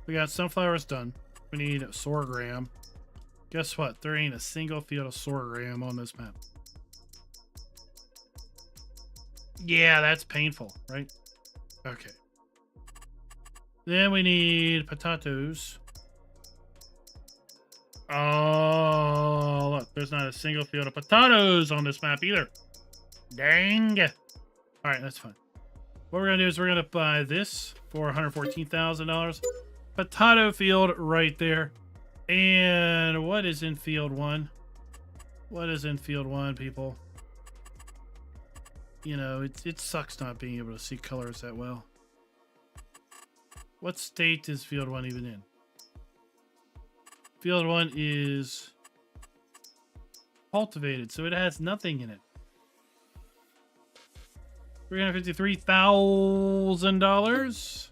S1: We got sunflowers done. We need sorghum. Guess what? There ain't a single field of sorghum on this map. Yeah, that's painful, right? Okay. Then we need potatoes. Oh, look, there's not a single field of potatoes on this map either. Dang. All right, that's fine. What we're going to do is we're going to buy this for $114,000. Potato field right there. And what is in field 1? What is in field 1, people? You know, it sucks not being able to see colors that well. What state is field 1 even in? Field 1 is cultivated, so it has nothing in it. $353,000.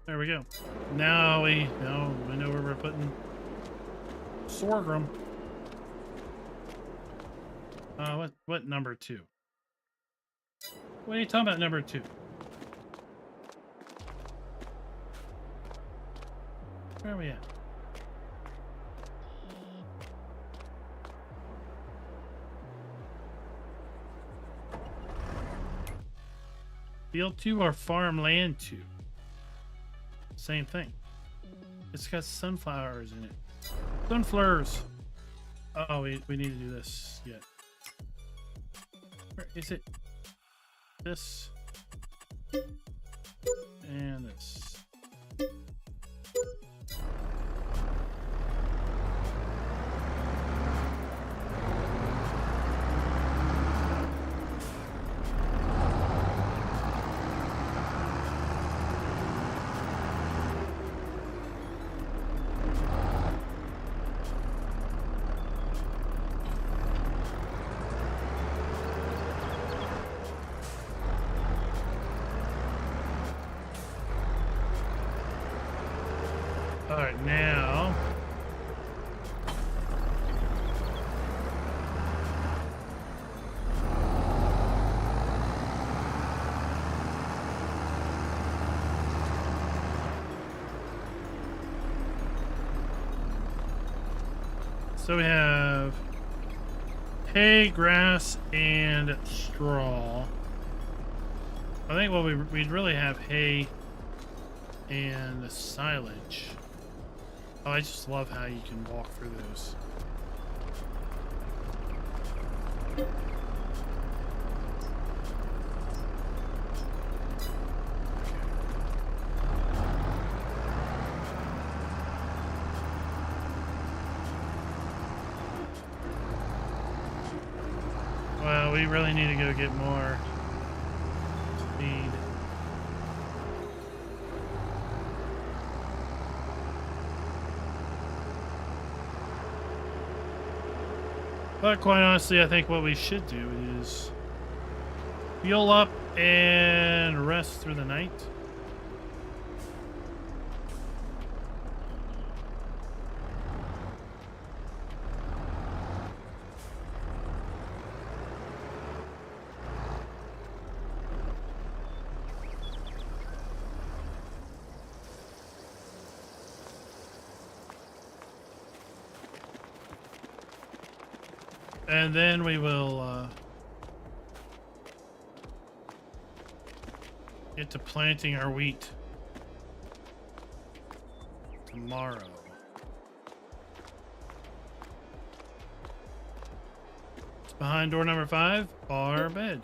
S1: There we go. Now we know where we're putting sorghum. What number 2? What are you talking about, number 2? Where are we at? Field 2 or farmland 2? Same thing. It's got sunflowers in it. Sunflowers. Oh, we need to do this yet. Where is it? This. And this. All right, now. So we have hay, grass, and straw. I think what we'd really have hay and silage. Oh, I just love how you can walk through those. Well, we really need to go get more speed. But quite honestly, I think what we should do is heal up and rest through the night. And then we will get to planting our wheat tomorrow. It's behind door number 5, our bed.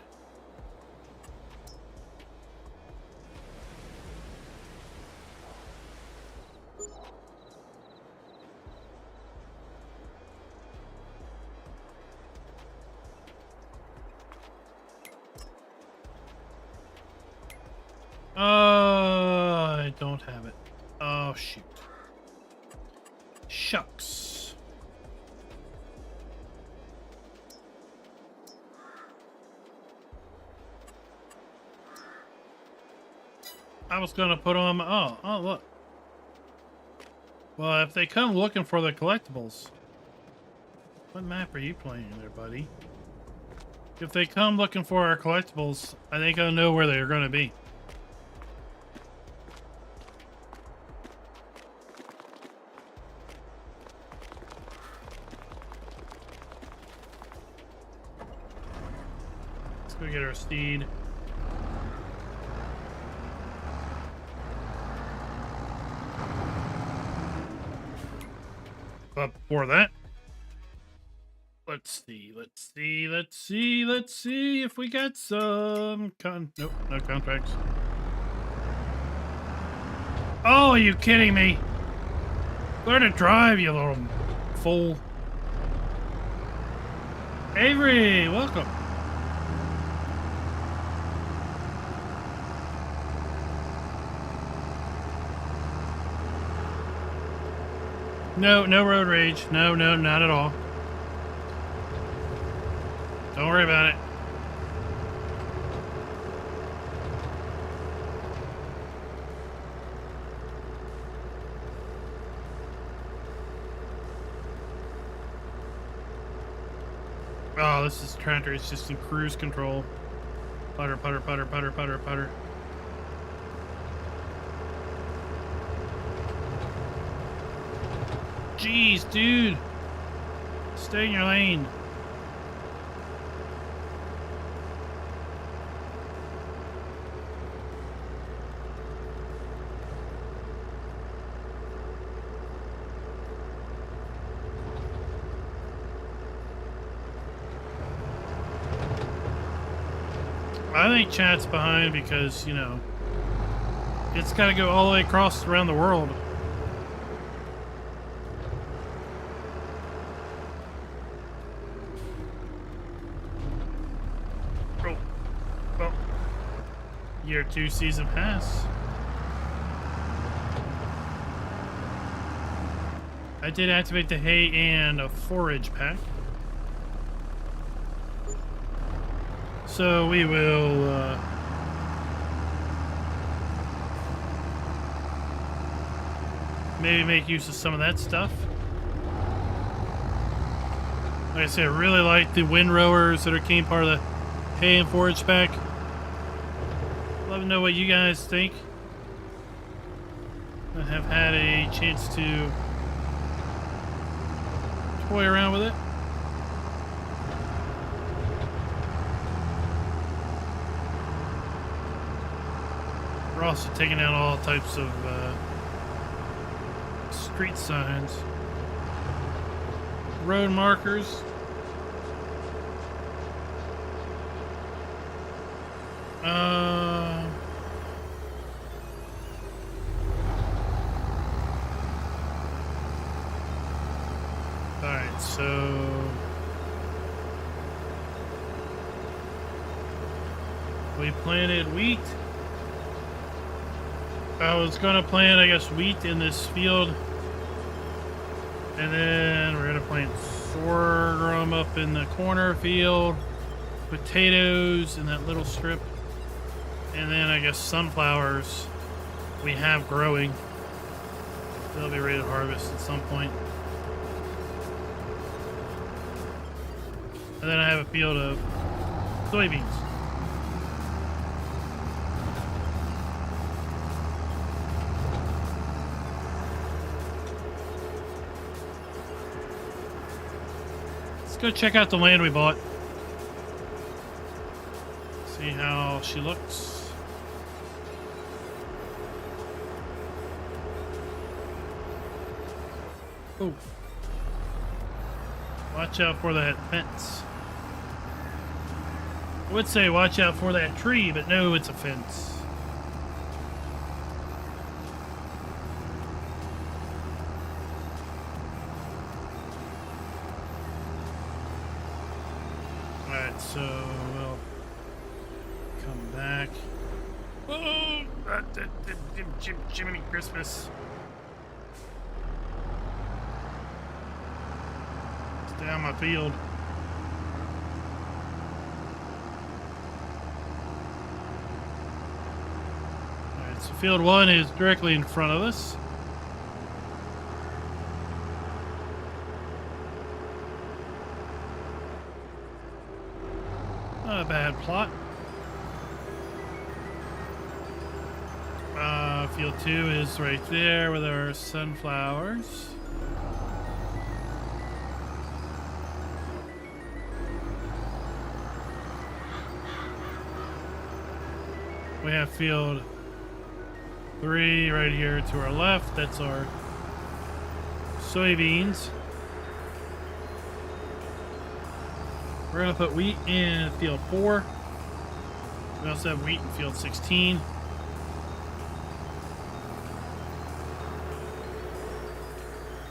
S1: I don't have it. Oh, shoot. Shucks. I was gonna put on. Oh, look. Well, if they come looking for the collectibles, what map are you playing there, buddy? If they come looking for our collectibles, I think I know where they're gonna be. Let's go get our steed. But before that, let's see if we got some nope, no contracts. Oh, are you kidding me? Learn to drive, you little fool. Avery, welcome. No road rage. No, not at all. Don't worry about it. Oh, this is tractor. It's just in cruise control. Putter, putter, putter, putter, putter, putter. Jeez, dude. Stay in your lane. I think chat's behind because, you know, it's got to go all the way across around the world. Year 2 season pass. I did activate the hay and a forage pack. So we will maybe make use of some of that stuff. Like I said, I really like the windrowers that came part of the hay and forage pack. Love to know what you guys think. I have had a chance to toy around with it. We're also taking out all types of street signs, road markers. Alright, so we planted wheat. I was gonna plant, I guess, wheat in this field, and then we're gonna plant sorghum up in the corner field, potatoes in that little strip, and then I guess sunflowers we have growing. They'll be ready to harvest at some point. And then I have a field of soybeans. Let's go check out the land we bought. See how she looks. Oh. Watch out for that fence. I would say watch out for that tree, but no, it's a fence. Alright, so we'll come back. Oh! Jiminy Christmas. Stay on my field. Alright, so field 1 is directly in front of us. Not a bad plot. Field 2 is right there with our sunflowers. We have field 3 right here to our left. That's our soybeans. We're going to put wheat in field 4. We also have wheat in field 16.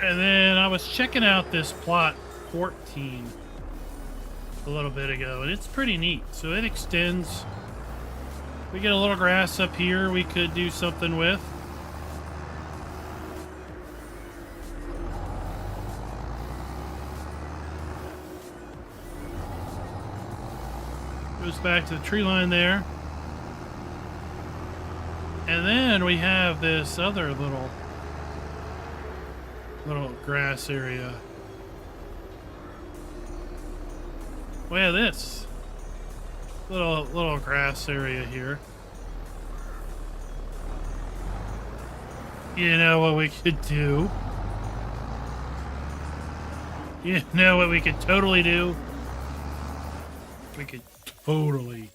S1: And then I was checking out this plot 14 a little bit ago, and it's pretty neat. So it extends. We get a little grass up here we could do something with. Goes back to the tree line there. And then we have this other little grass area. We have this little grass area here. You know what we could do? You know what we could totally do? We could totally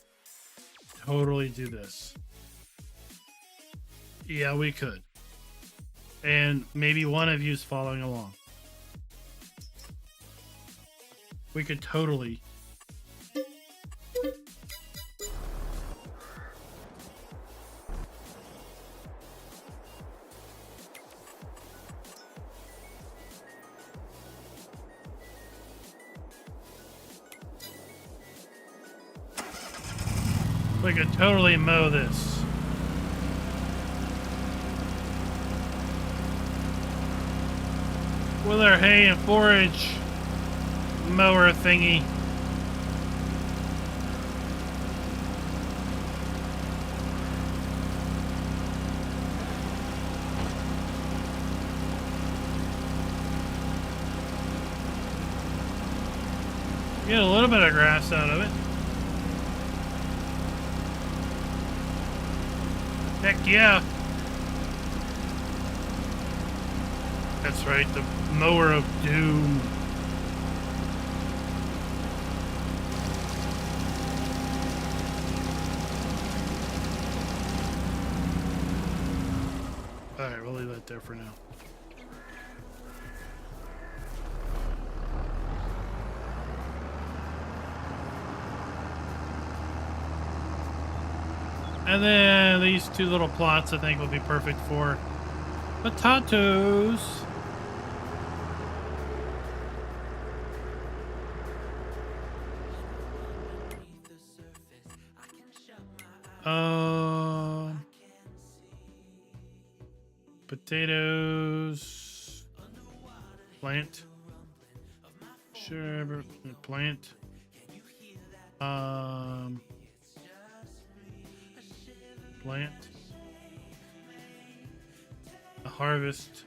S1: do this. Yeah, we could. And maybe one of you's following along. We could totally. We could totally mow this. With our hay and forage mower thingy. Get a little bit of grass out of it. Heck yeah. That's right, the mower of doom. Alright, we'll leave that there for now. And then these two little plots I think will be perfect for potatoes. Potatoes. Plant. Sure, plant. Plant. A harvest.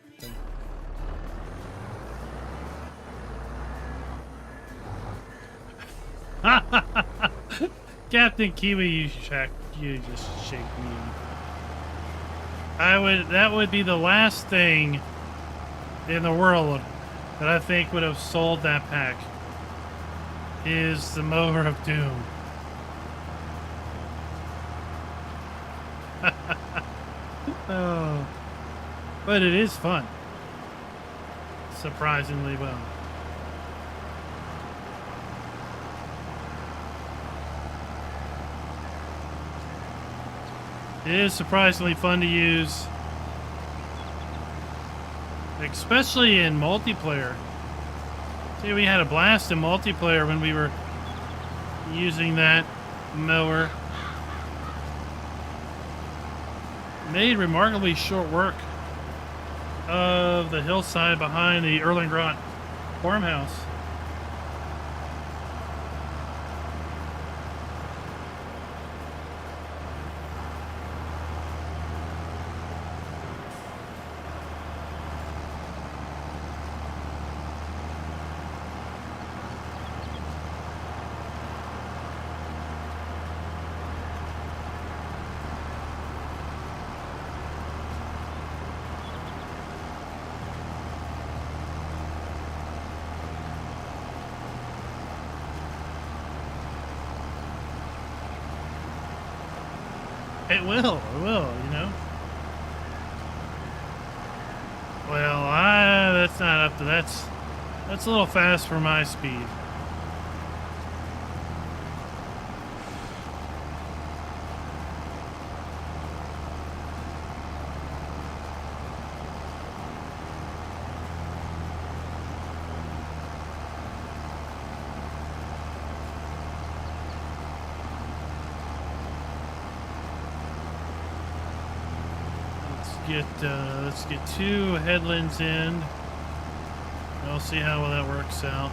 S1: Captain Kiwi, you just shake me. That would be the last thing in the world that I think would have sold that pack, is the mower of doom. Oh, but it is fun, surprisingly well. It is surprisingly fun to use, especially in multiplayer. See, we had a blast in multiplayer when we were using that mower. Made remarkably short work of the hillside behind the Erlengrot farmhouse. It will, you know. Well, that's not up to, that's a little fast for my speed. Let's get 2 headlands in. We'll see how well that works out.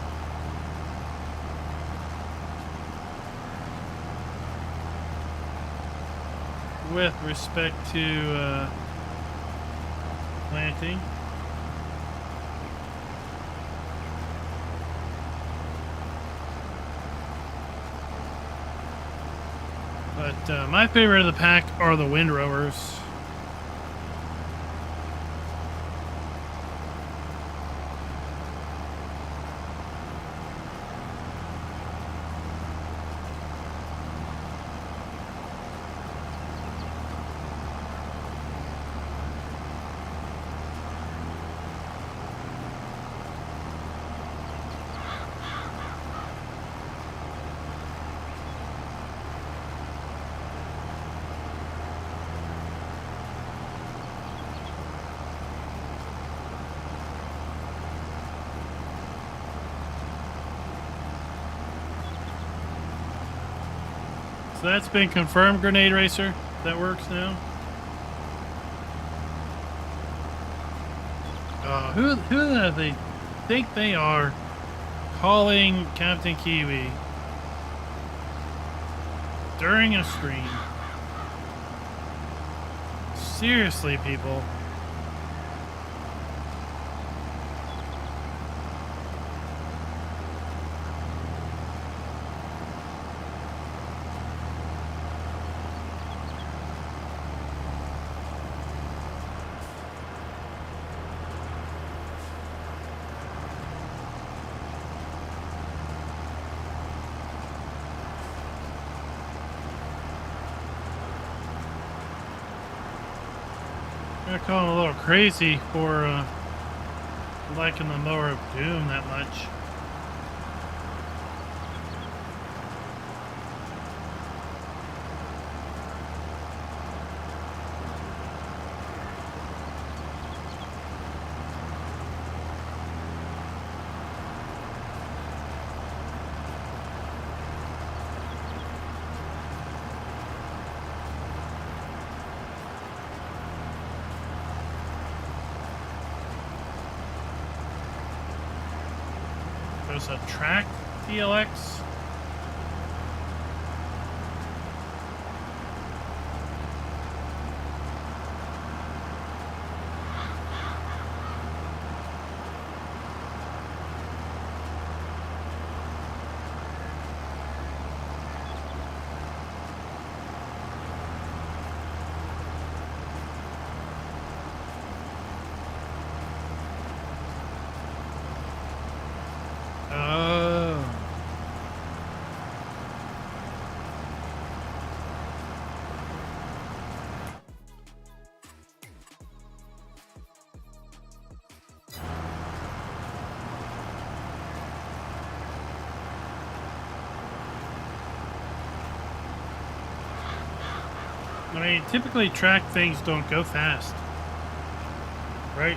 S1: With respect to planting. But my favorite of the pack are the windrowers. So that's been confirmed, Grenade Racer. That works now. Who do they think they are calling Captain Kiwi during a stream? Seriously, people. I call him a little crazy for liking the mower of doom that much. There's a track TLX. Oh. I mean, typically track things don't go fast, right?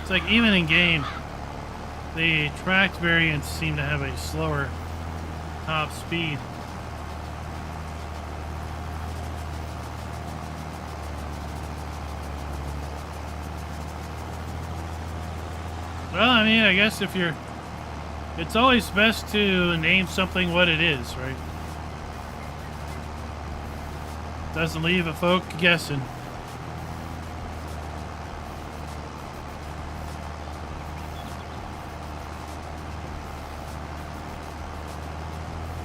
S1: It's like even in game, the tracked variants seem to have a slower top speed. Well, I mean, I guess if you're, it's always best to name something what it is, right? Doesn't leave a folk guessing.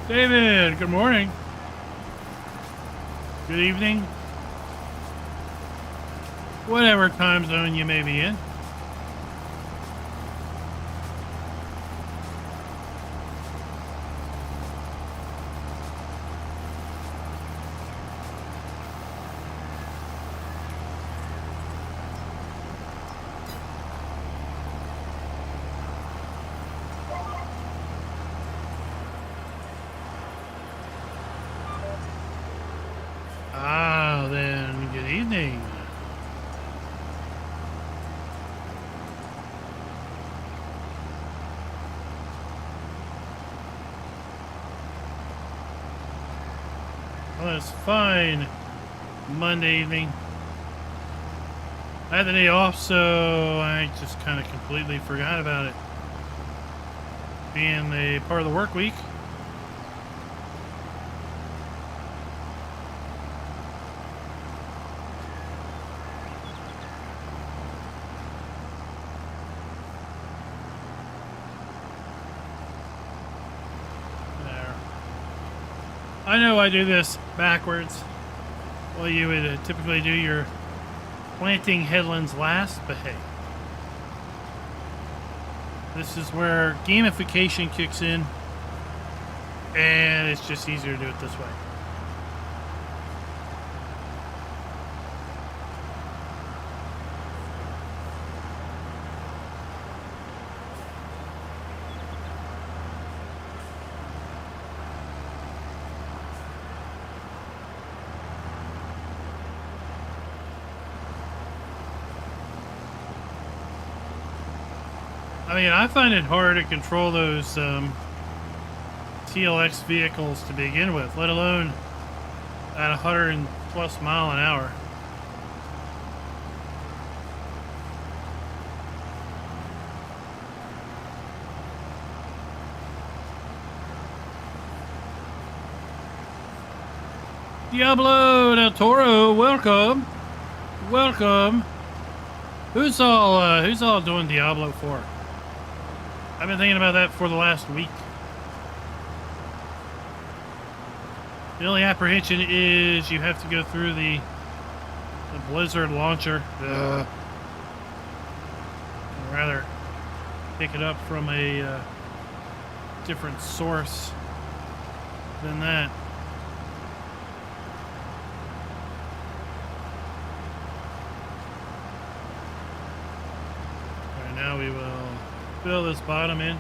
S1: David, good morning. Good evening. Whatever time zone you may be in. Ah, then good evening. Well, it's fine. Monday evening. I had the day off, so I just kind of completely forgot about it. Being a part of the work week. I know I do this backwards. Well, you would typically do your planting headlands last, but hey. This is where gamification kicks in, and it's just easier to do it this way. I mean, I find it hard to control those TLX vehicles to begin with, let alone at 100+ mile an hour. Diablo del Toro, welcome. Welcome. Who's all doing Diablo 4? I've been thinking about that for the last week. The only apprehension is you have to go through the Blizzard launcher. I'd rather pick it up from a different source than that. All right, now we will fill this bottom in.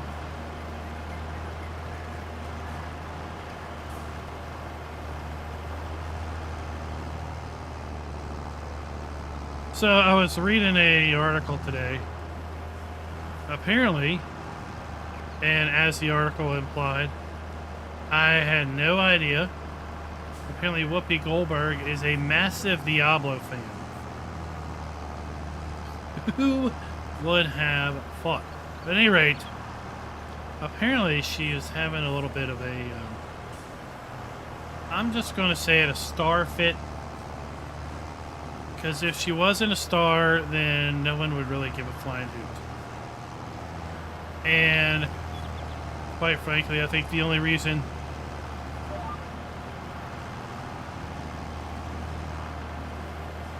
S1: So I was reading an article today. Apparently, and as the article implied, I had no idea. Apparently Whoopi Goldberg is a massive Diablo fan. Who would have thought? At any rate, apparently she is having a little bit of a, I'm just going to say it, a star fit. Because if she wasn't a star, then no one would really give a flying hoot. And quite frankly, I think the only reason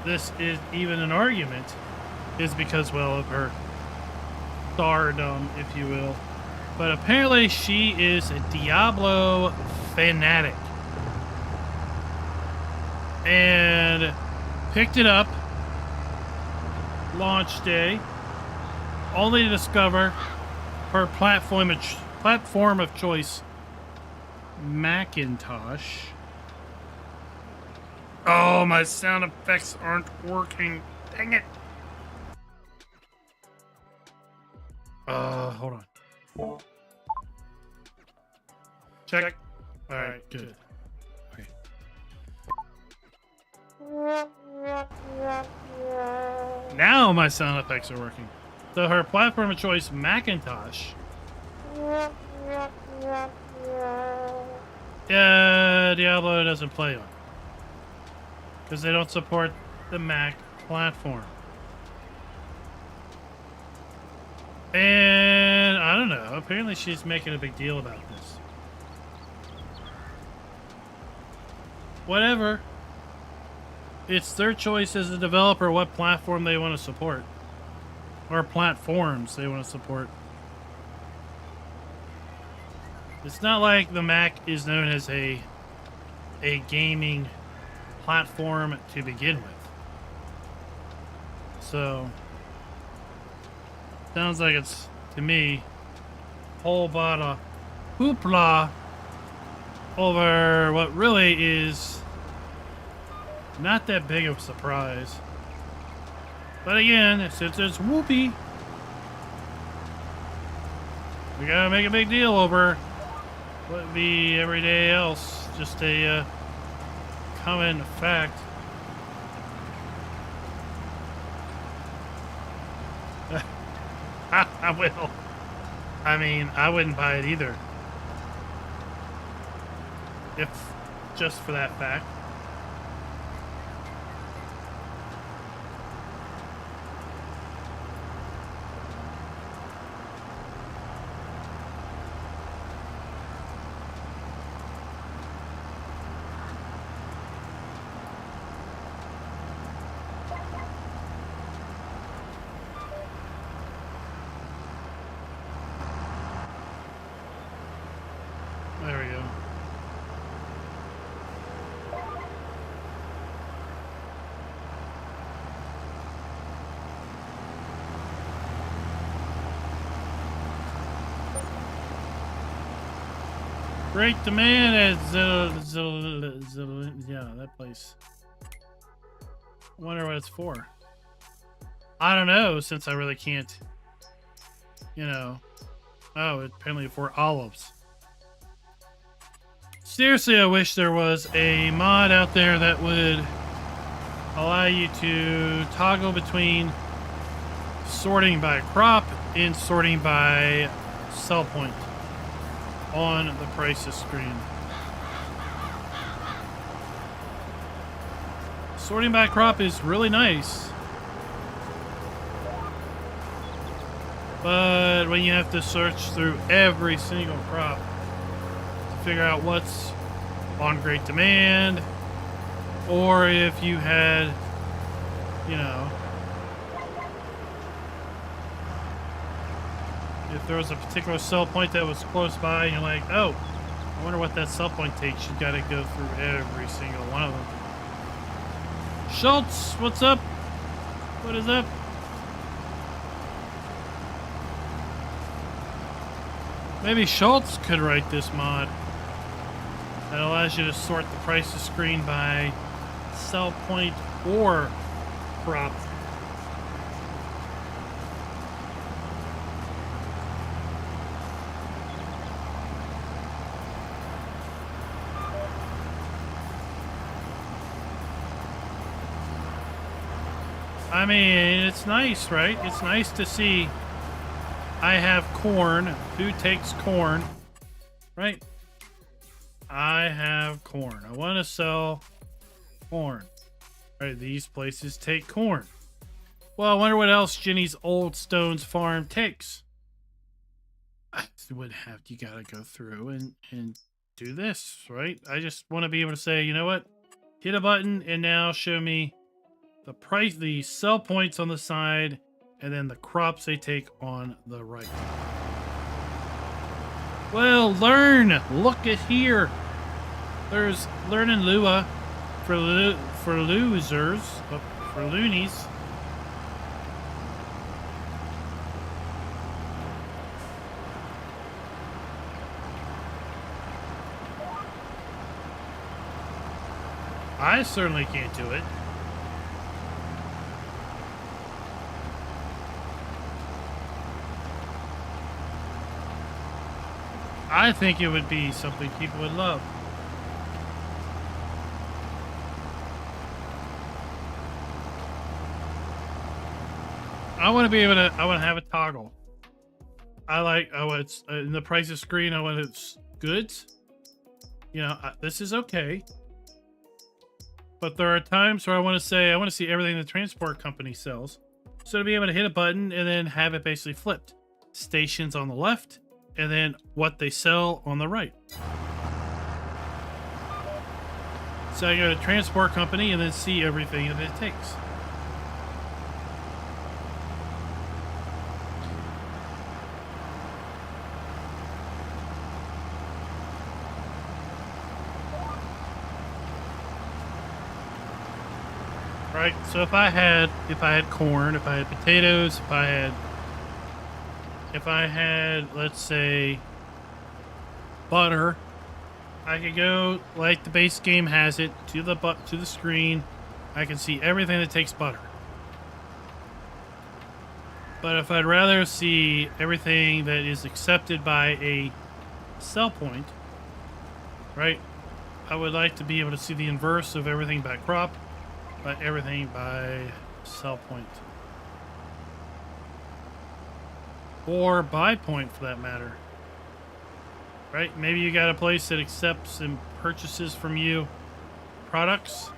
S1: this is even an argument is because, well, of her stardom, if you will. But apparently she is a Diablo fanatic. And picked it up launch day, only to discover her platform of choice, Macintosh. Oh, my sound effects aren't working. Dang it. Hold on. Check. All right, good. Okay. Now my sound effects are working. So her platform of choice, Macintosh. Yeah, Diablo doesn't play on. Because they don't support the Mac platform. And I don't know. Apparently she's making a big deal about this. Whatever. It's their choice as a developer what platform they want to support. Or platforms they want to support. It's not like the Mac is known as a gaming platform to begin with. So, sounds like it's, to me, a whole lot of hoopla over what really is not that big of a surprise. But again, since it's Whoopi, we gotta make a big deal over what would be every day else. Just a common fact. I will. I mean, I wouldn't buy it either. If just for that fact. There we go. Great demand at yeah, that place. Wonder what it's for. I don't know, since I really can't, you know. Oh, it's apparently for olives. Seriously, I wish there was a mod out there that would allow you to toggle between sorting by crop and sorting by sell point on the prices screen. Sorting by crop is really nice, But when you have to search through every single crop to figure out what's on great demand, or if you had, you know, if there was a particular sell point that was close by and you're like, oh, I wonder what that sell point takes, you got to go through every single one of them. Schultz, what's up? What is up? Maybe Schultz could write this mod that allows you to sort the prices screen by sell point or crop. I mean, it's nice, right? It's nice to see I have corn. Who takes corn? Right? I have corn. I want to sell corn. Right, these places take corn. Well, I wonder what else Jenny's Old Stones farm takes. I would have, you gotta go through and do this, right? I just want to be able to say, you know what? Hit a button and now show me the price, the sell points on the side, and then the crops they take on the right. Well, learn. Look at here. There's Learn and Lua for losers, for loonies. I certainly can't do it. I think it would be something people would love. I want to be able to, I want to have a toggle. I like, oh, it's in the prices screen. I want it's goods. You know, this is okay. But there are times where I want to say, I want to see everything the transport company sells. So to be able to hit a button and then have it basically flipped. Stations on the left, and then what they sell on the right. So I go to transport company and then see everything that it takes. Right, so if I had corn, if I had potatoes, if I had, let's say, butter, I could go like the base game has it to the screen. I can see everything that takes butter. But if I'd rather see everything that is accepted by a sell point, right? I would like to be able to see the inverse of everything by crop, but everything by sell point. Or buy point for that matter. Right? Maybe you got a place that accepts and purchases from you products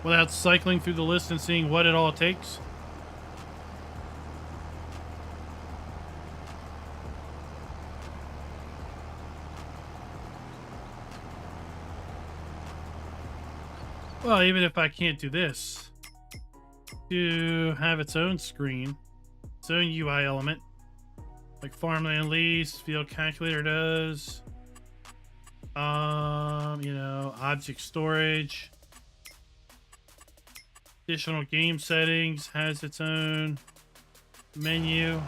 S1: without cycling through the list and seeing what it all takes. Well, even if I can't do this, to have its own screen, its own UI element, like farmland lease, field calculator does, you know, object storage, additional game settings has its own menu.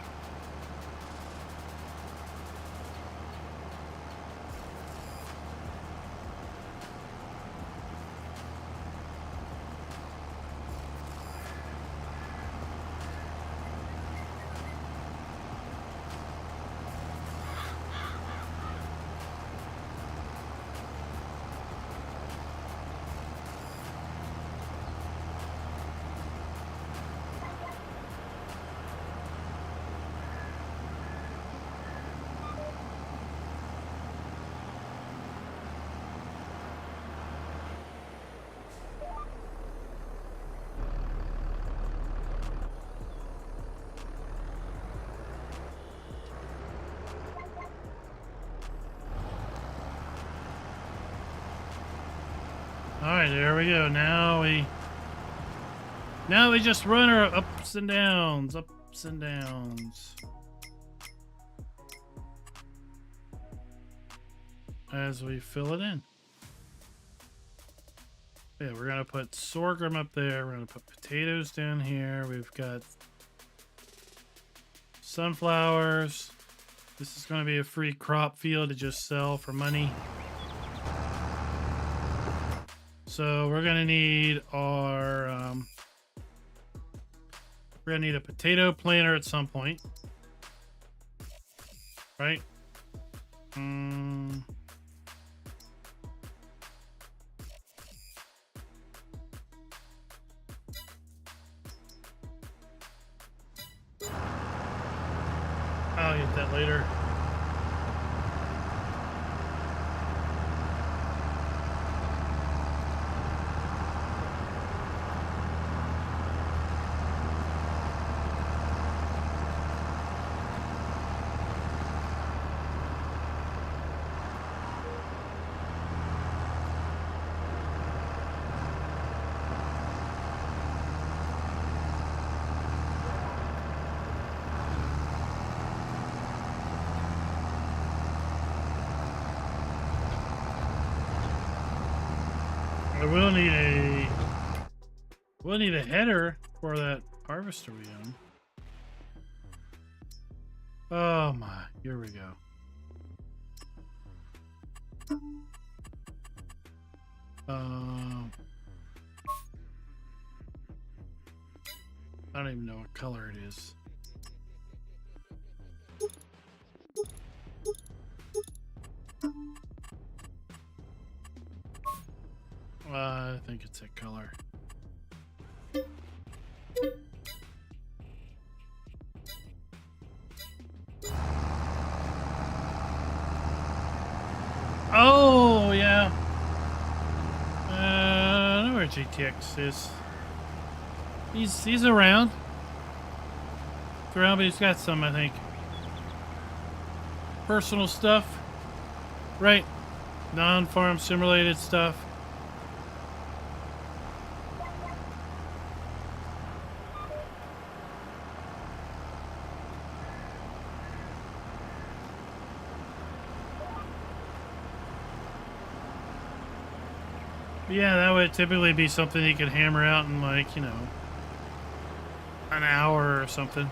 S1: right, there we go. Now we just run our ups and downs, ups and downs. As we fill it in. Yeah, we're gonna put sorghum up there. We're gonna put potatoes down here. We've got sunflowers. This is gonna be a free crop field to just sell for money. So we're gonna need our we're gonna need a potato planter at some point, right? I'll get that later. We'll need a header for that harvester we own. Oh my, here we go. I don't even know what color it is. I think it's a color. Oh yeah. I know where GTX is. He's around. He's around, but he's got some, I think, personal stuff, right? Non-farm sim-related stuff. Yeah, that would typically be something you could hammer out in, like, you know, an hour or something.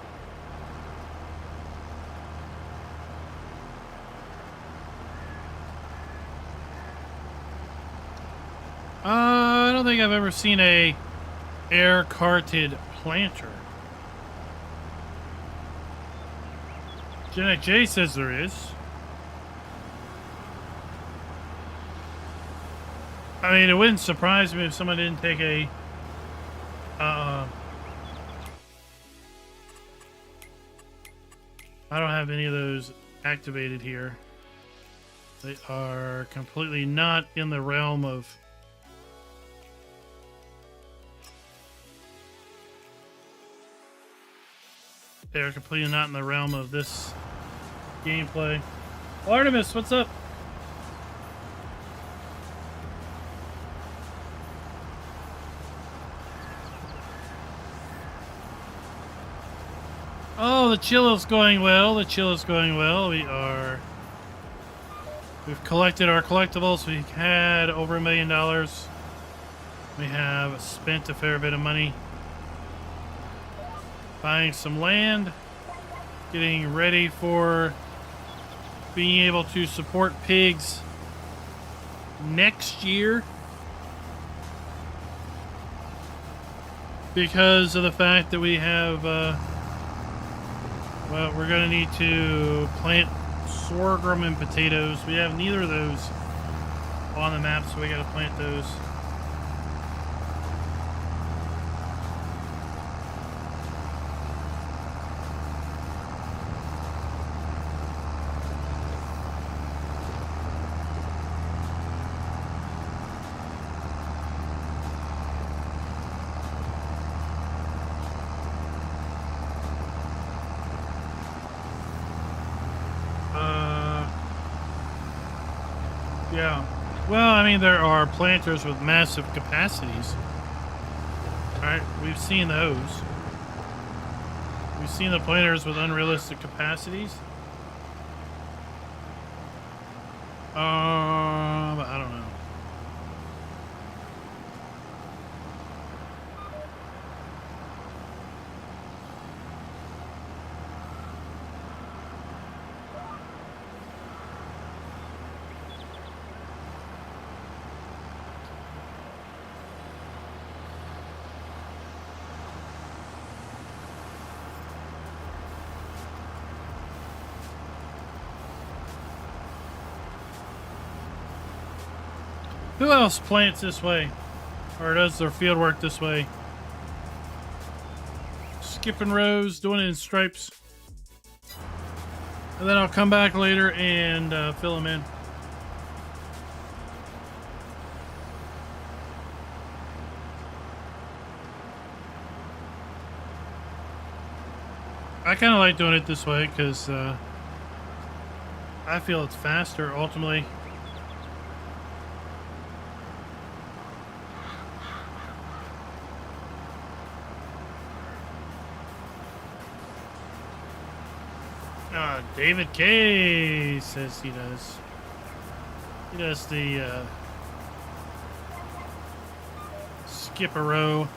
S1: I don't think I've ever seen a air-carted planter. Genetic J says there is. I mean, it wouldn't surprise me if someone didn't take a I don't have any of those activated here. They are completely not in the realm of they're completely not in the realm of this gameplay. Artemis, what's up? Oh, the chill is going well. The chill is going well. We've collected our collectibles. We've had over $1 million. We have spent a fair bit of money buying some land, getting ready for being able to support pigs next year because of the fact that we have well, we're going to need to plant sorghum and potatoes. We have neither of those on the map, so we got to plant those. Yeah. Well, I mean, there are planters with massive capacities. Alright, we've seen those. We've seen the planters with unrealistic capacities. I don't know. Who else plants this way? Or does their field work this way? Skipping rows, doing it in stripes. And then I'll come back later and fill them in. I kind of like doing it this way because I feel it's faster ultimately. David K says he does. He does the skip a row.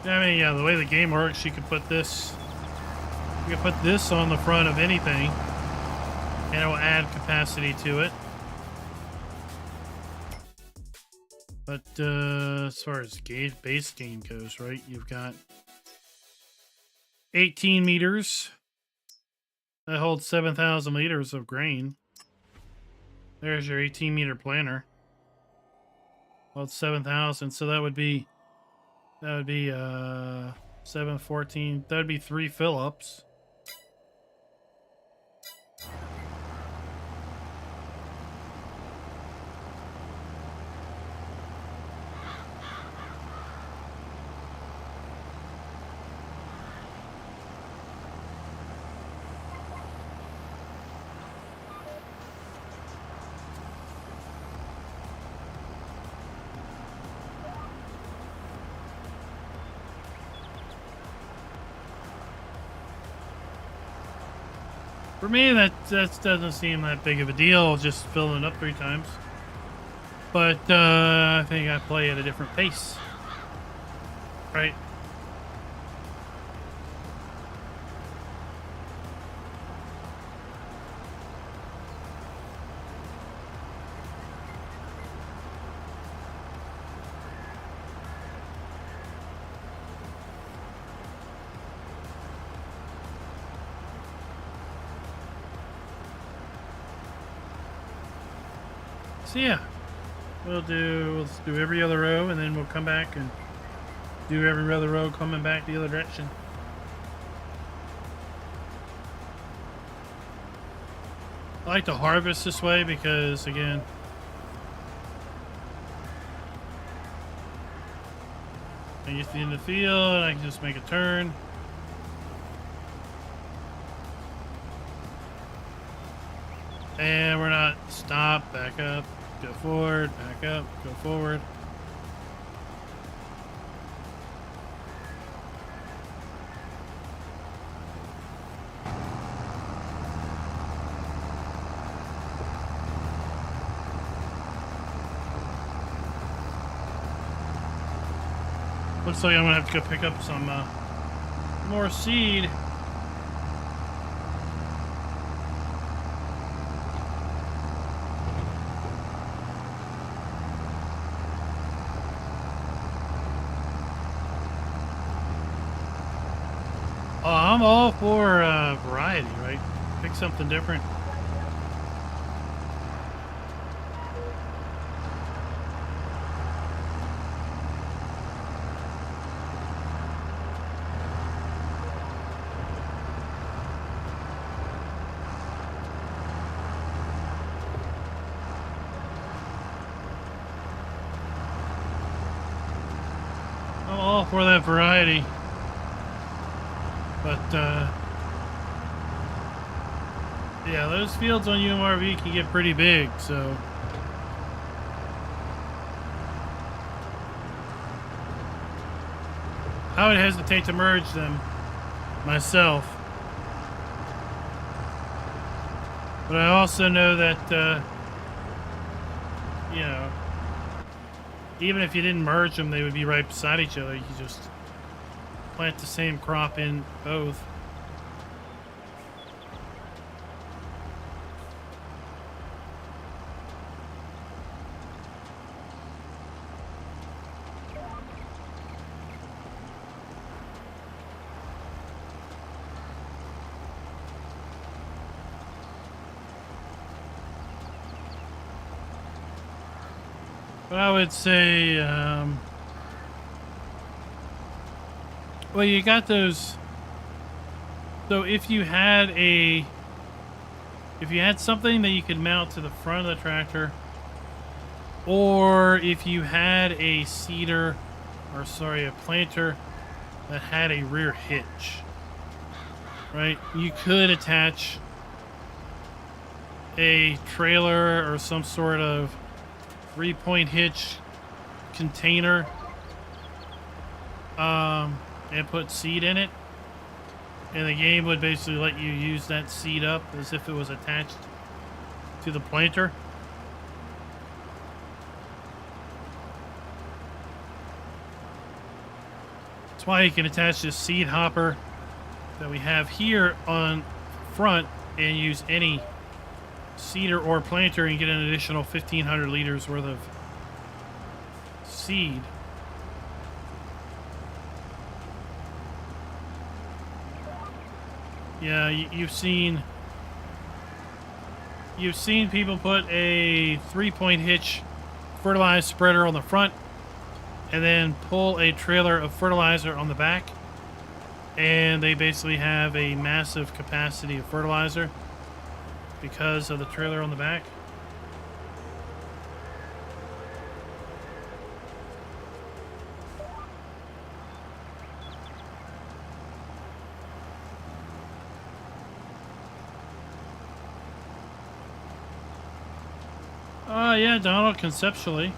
S1: I mean, yeah, the way the game works, you could put this on the front of anything, and it will add capacity to it. But as far as base game goes, right, you've got 18 meters. That holds 7,000 liters of grain. There's your 18-meter planter. Holds 7,000, so that would be 714. That would be 3 fill-ups. For me, that doesn't seem that big of a deal, just filling it up 3 times. But I think I play at a different pace. Right? So yeah, let's do every other row, and then we'll come back and do every other row coming back the other direction. I like to harvest this way because, again, I get to the end of the field and I can just make a turn. And we're not stop, back up, go forward, back up, go forward. Looks like I'm gonna have to go pick up some more seed. Oh, I'm all for variety, right? Pick something different. for that variety. But, yeah, those fields on UMRV can get pretty big, so... I would hesitate to merge them myself. But I also know that, you know, even if you didn't merge them, they would be right beside each other. You just plant the same crop in both. But I would say, well, you got those. So if you had something that you could mount to the front of the tractor, or if you had a seeder, or sorry, a planter that had a rear hitch, right? You could attach a trailer or some sort of 3-point hitch container and put seed in it, and the game would basically let you use that seed up as if it was attached to the planter. That's why you can attach this seed hopper that we have here on front and use any seeder or planter and get an additional 1,500 liters worth of seed. Yeah, you've seen people put a 3-point hitch fertilizer spreader on the front and then pull a trailer of fertilizer on the back, and they basically have a massive capacity of fertilizer because of the trailer on the back. Yeah, Donald, conceptually.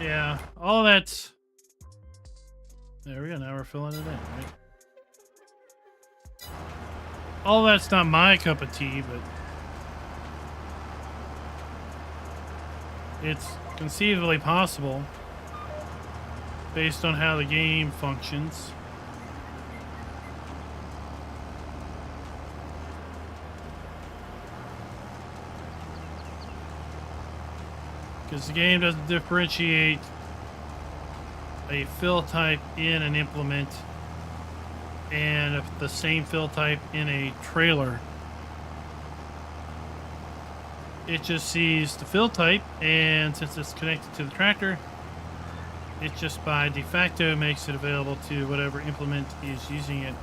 S1: Yeah, all that's... There we go, now we're filling it in, right? All that's not my cup of tea, but... it's conceivably possible based on how the game functions. Because the game doesn't differentiate a fill type in an implement and the same fill type in a trailer. It just sees the fill type, and since it's connected to the tractor, it just by de facto makes it available to whatever implement is using it.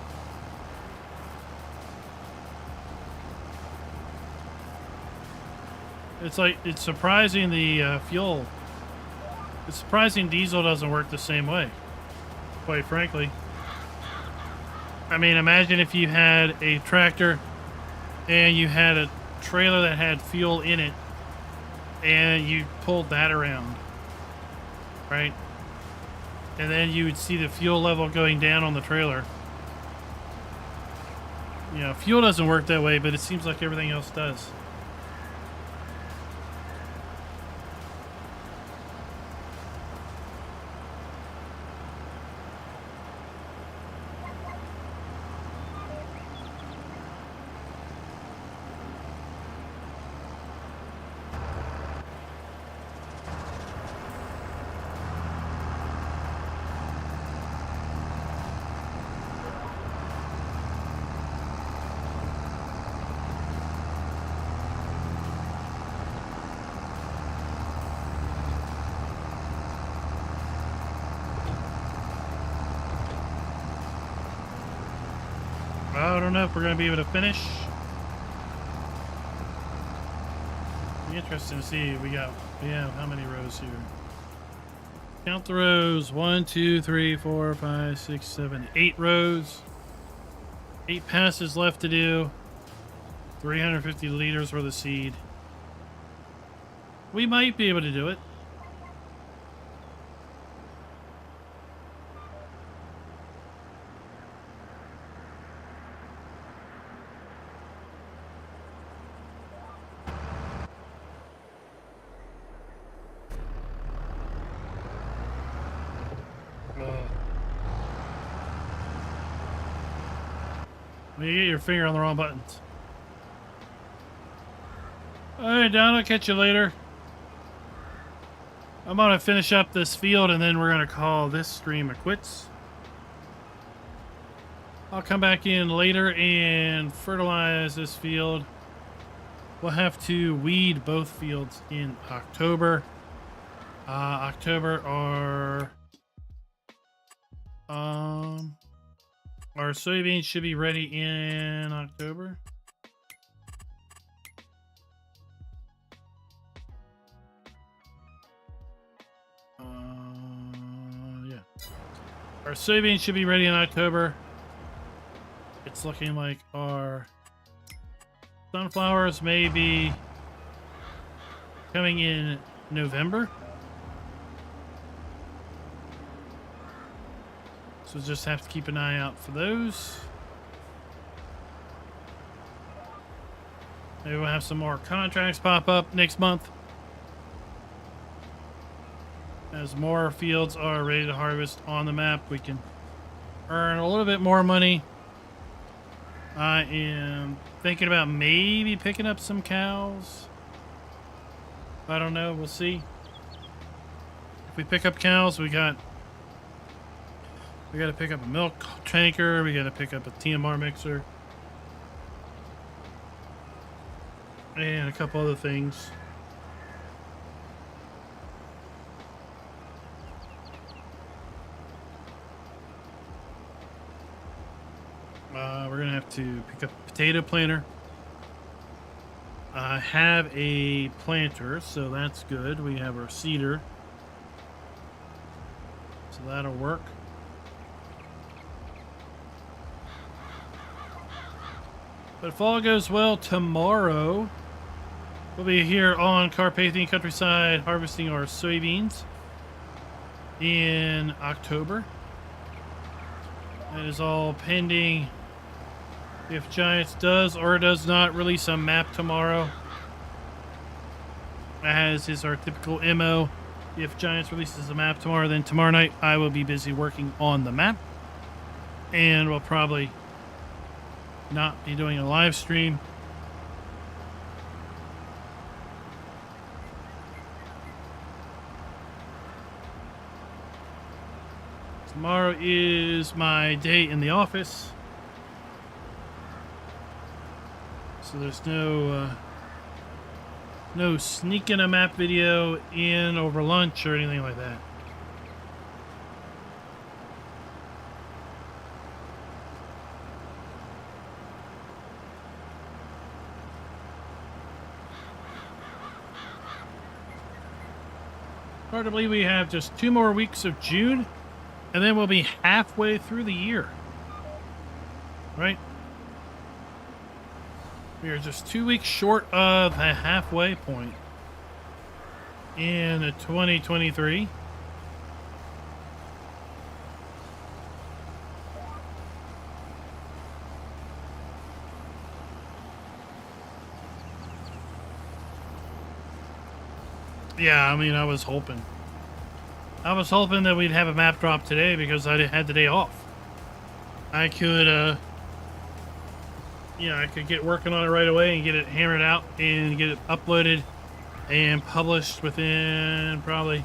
S1: It's like, it's surprising the fuel. It's surprising diesel doesn't work the same way, quite frankly. I mean, imagine if you had a tractor and you had a trailer that had fuel in it and you pulled that around, right? And then you would see the fuel level going down on the trailer. You know, fuel doesn't work that way, but it seems like everything else does. I don't know if we're going to be able to finish. Be interesting to see. We have how many rows here? Count the rows. 1, 2, 3, 4, 5, 6, 7, 8 rows. 8 passes left to do. 350 liters worth of seed. We might be able to do it. You get your finger on the wrong buttons. Alright, Don, I'll catch you later. I'm gonna finish up this field and then we're gonna call this stream a quits. I'll come back in later and fertilize this field. We'll have to weed both fields in October. Our soybeans should be ready in October. Yeah. Our soybeans should be ready in October. It's looking like our sunflowers may be coming in November. So just have to keep an eye out for those. Maybe we'll have some more contracts pop up next month. As more fields are ready to harvest on the map, we can earn a little bit more money. I am thinking about maybe picking up some cows. I don't know. We'll see. If we pick up cows, we got to pick up a milk tanker. We got to pick up a TMR mixer. And a couple other things. We're going to have to pick up a potato planter. I have a planter, so that's good. We have our seeder. So that'll work. But if all goes well, tomorrow we'll be here on Carpathian countryside harvesting our soybeans in October. That is all pending if Giants does or does not release a map tomorrow. As is our typical MO. If Giants releases a map tomorrow, then tomorrow night I will be busy working on the map. And we'll probably not be doing a live stream. Tomorrow is my day in the office. So there's no sneaking a map video in over lunch or anything like that. Hard to believe we have just 2 more weeks of June, and then we'll be halfway through the year. Right? We are just 2 weeks short of the halfway point in 2023. Yeah, I mean, I was hoping that we'd have a map drop today because I had the day off. I could, I could get working on it right away and get it hammered out and get it uploaded and published within probably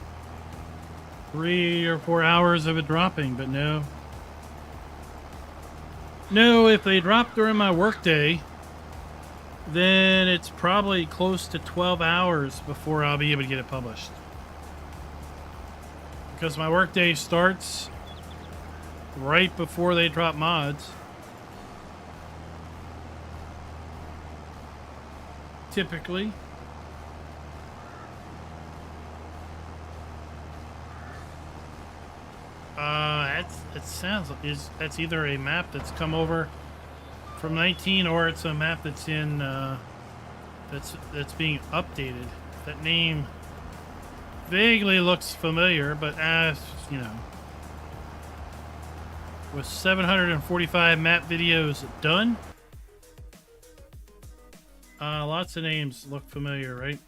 S1: 3 or 4 hours of it dropping, but no. No, if they drop during my workday, then it's probably close to 12 hours before I'll be able to get it published. Because my workday starts right before they drop mods. typically. That's either a map that's come over from 19 or it's a map that's in that's being updated. That name vaguely looks familiar, but as you know, with 745 map videos done, lots of names look familiar, right?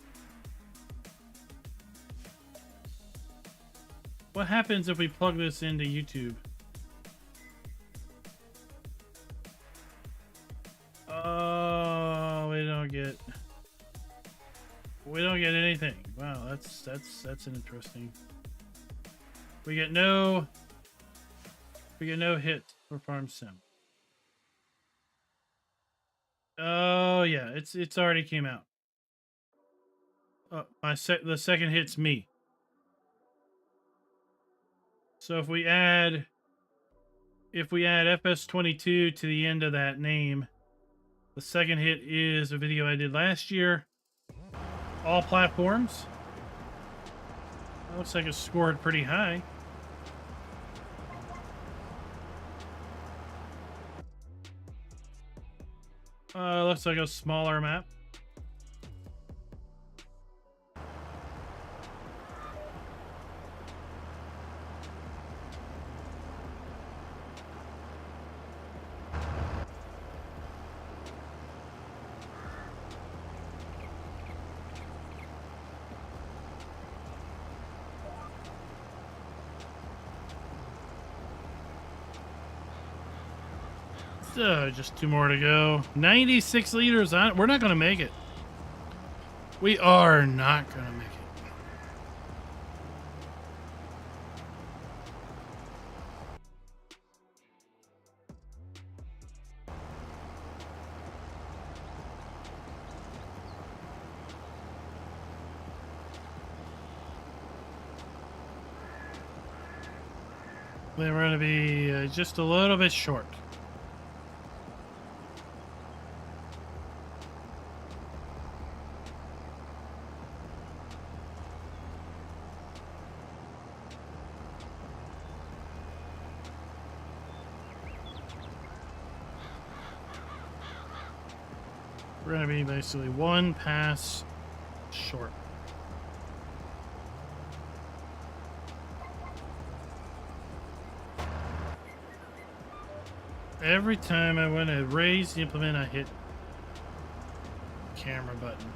S1: What happens if we plug this into YouTube? Oh, we don't get anything. Wow, that's an interesting. We get no hit for Farm Sim. Oh yeah, it's already came out. The second hit's me. So if we add FS22 to the end of that name, the second hit is a video I did last year. All platforms. That looks like it scored pretty high. Looks like a smaller map. Just 2 more to go. 96 liters on. We're not going to make it. We are not going to make it. Then we're going to be just a little bit short. We're going to be basically 1 pass short. Every time I want to raise the implement, I hit the camera button.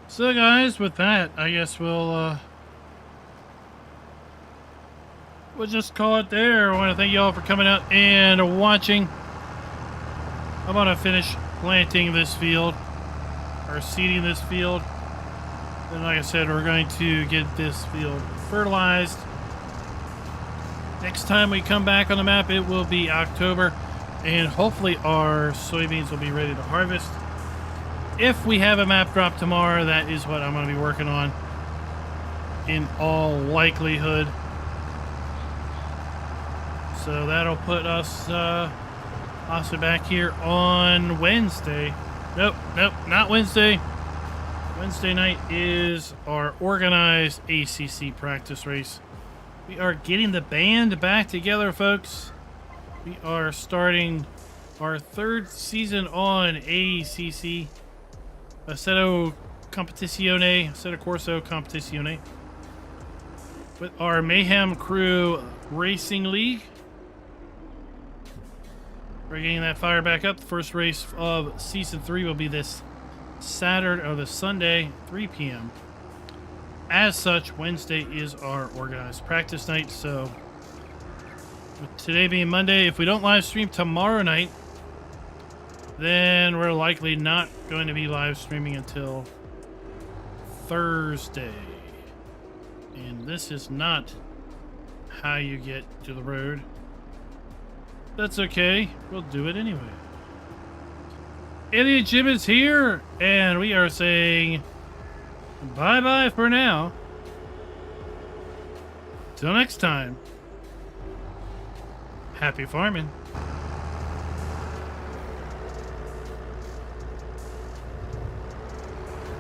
S1: So guys, with that, I guess we'll just call it there. I want to thank you all for coming out and watching. I'm going to finish planting this field, or seeding this field. Then, like I said, we're going to get this field fertilized. Next time we come back on the map, it will be October, and hopefully our soybeans will be ready to harvest. If we have a map drop tomorrow, that is what I'm going to be working on in all likelihood. So that'll put us also back here on Wednesday. Nope, not Wednesday. Wednesday night is our organized ACC practice race. We are getting the band back together, folks. We are starting our 3rd season on ACC. Assetto Corso Competizione, with our Mayhem Crew Racing League. We're getting that fire back up. The first race of Season 3 will be this Saturday, or this Sunday, 3 p.m. As such, Wednesday is our organized practice night, so with today being Monday, if we don't live stream tomorrow night, then we're likely not going to be live streaming until Thursday. And this is not how you get to the road. That's okay. We'll do it anyway. Idiot Jim is here, and we are saying bye-bye for now. Till next time, happy farming.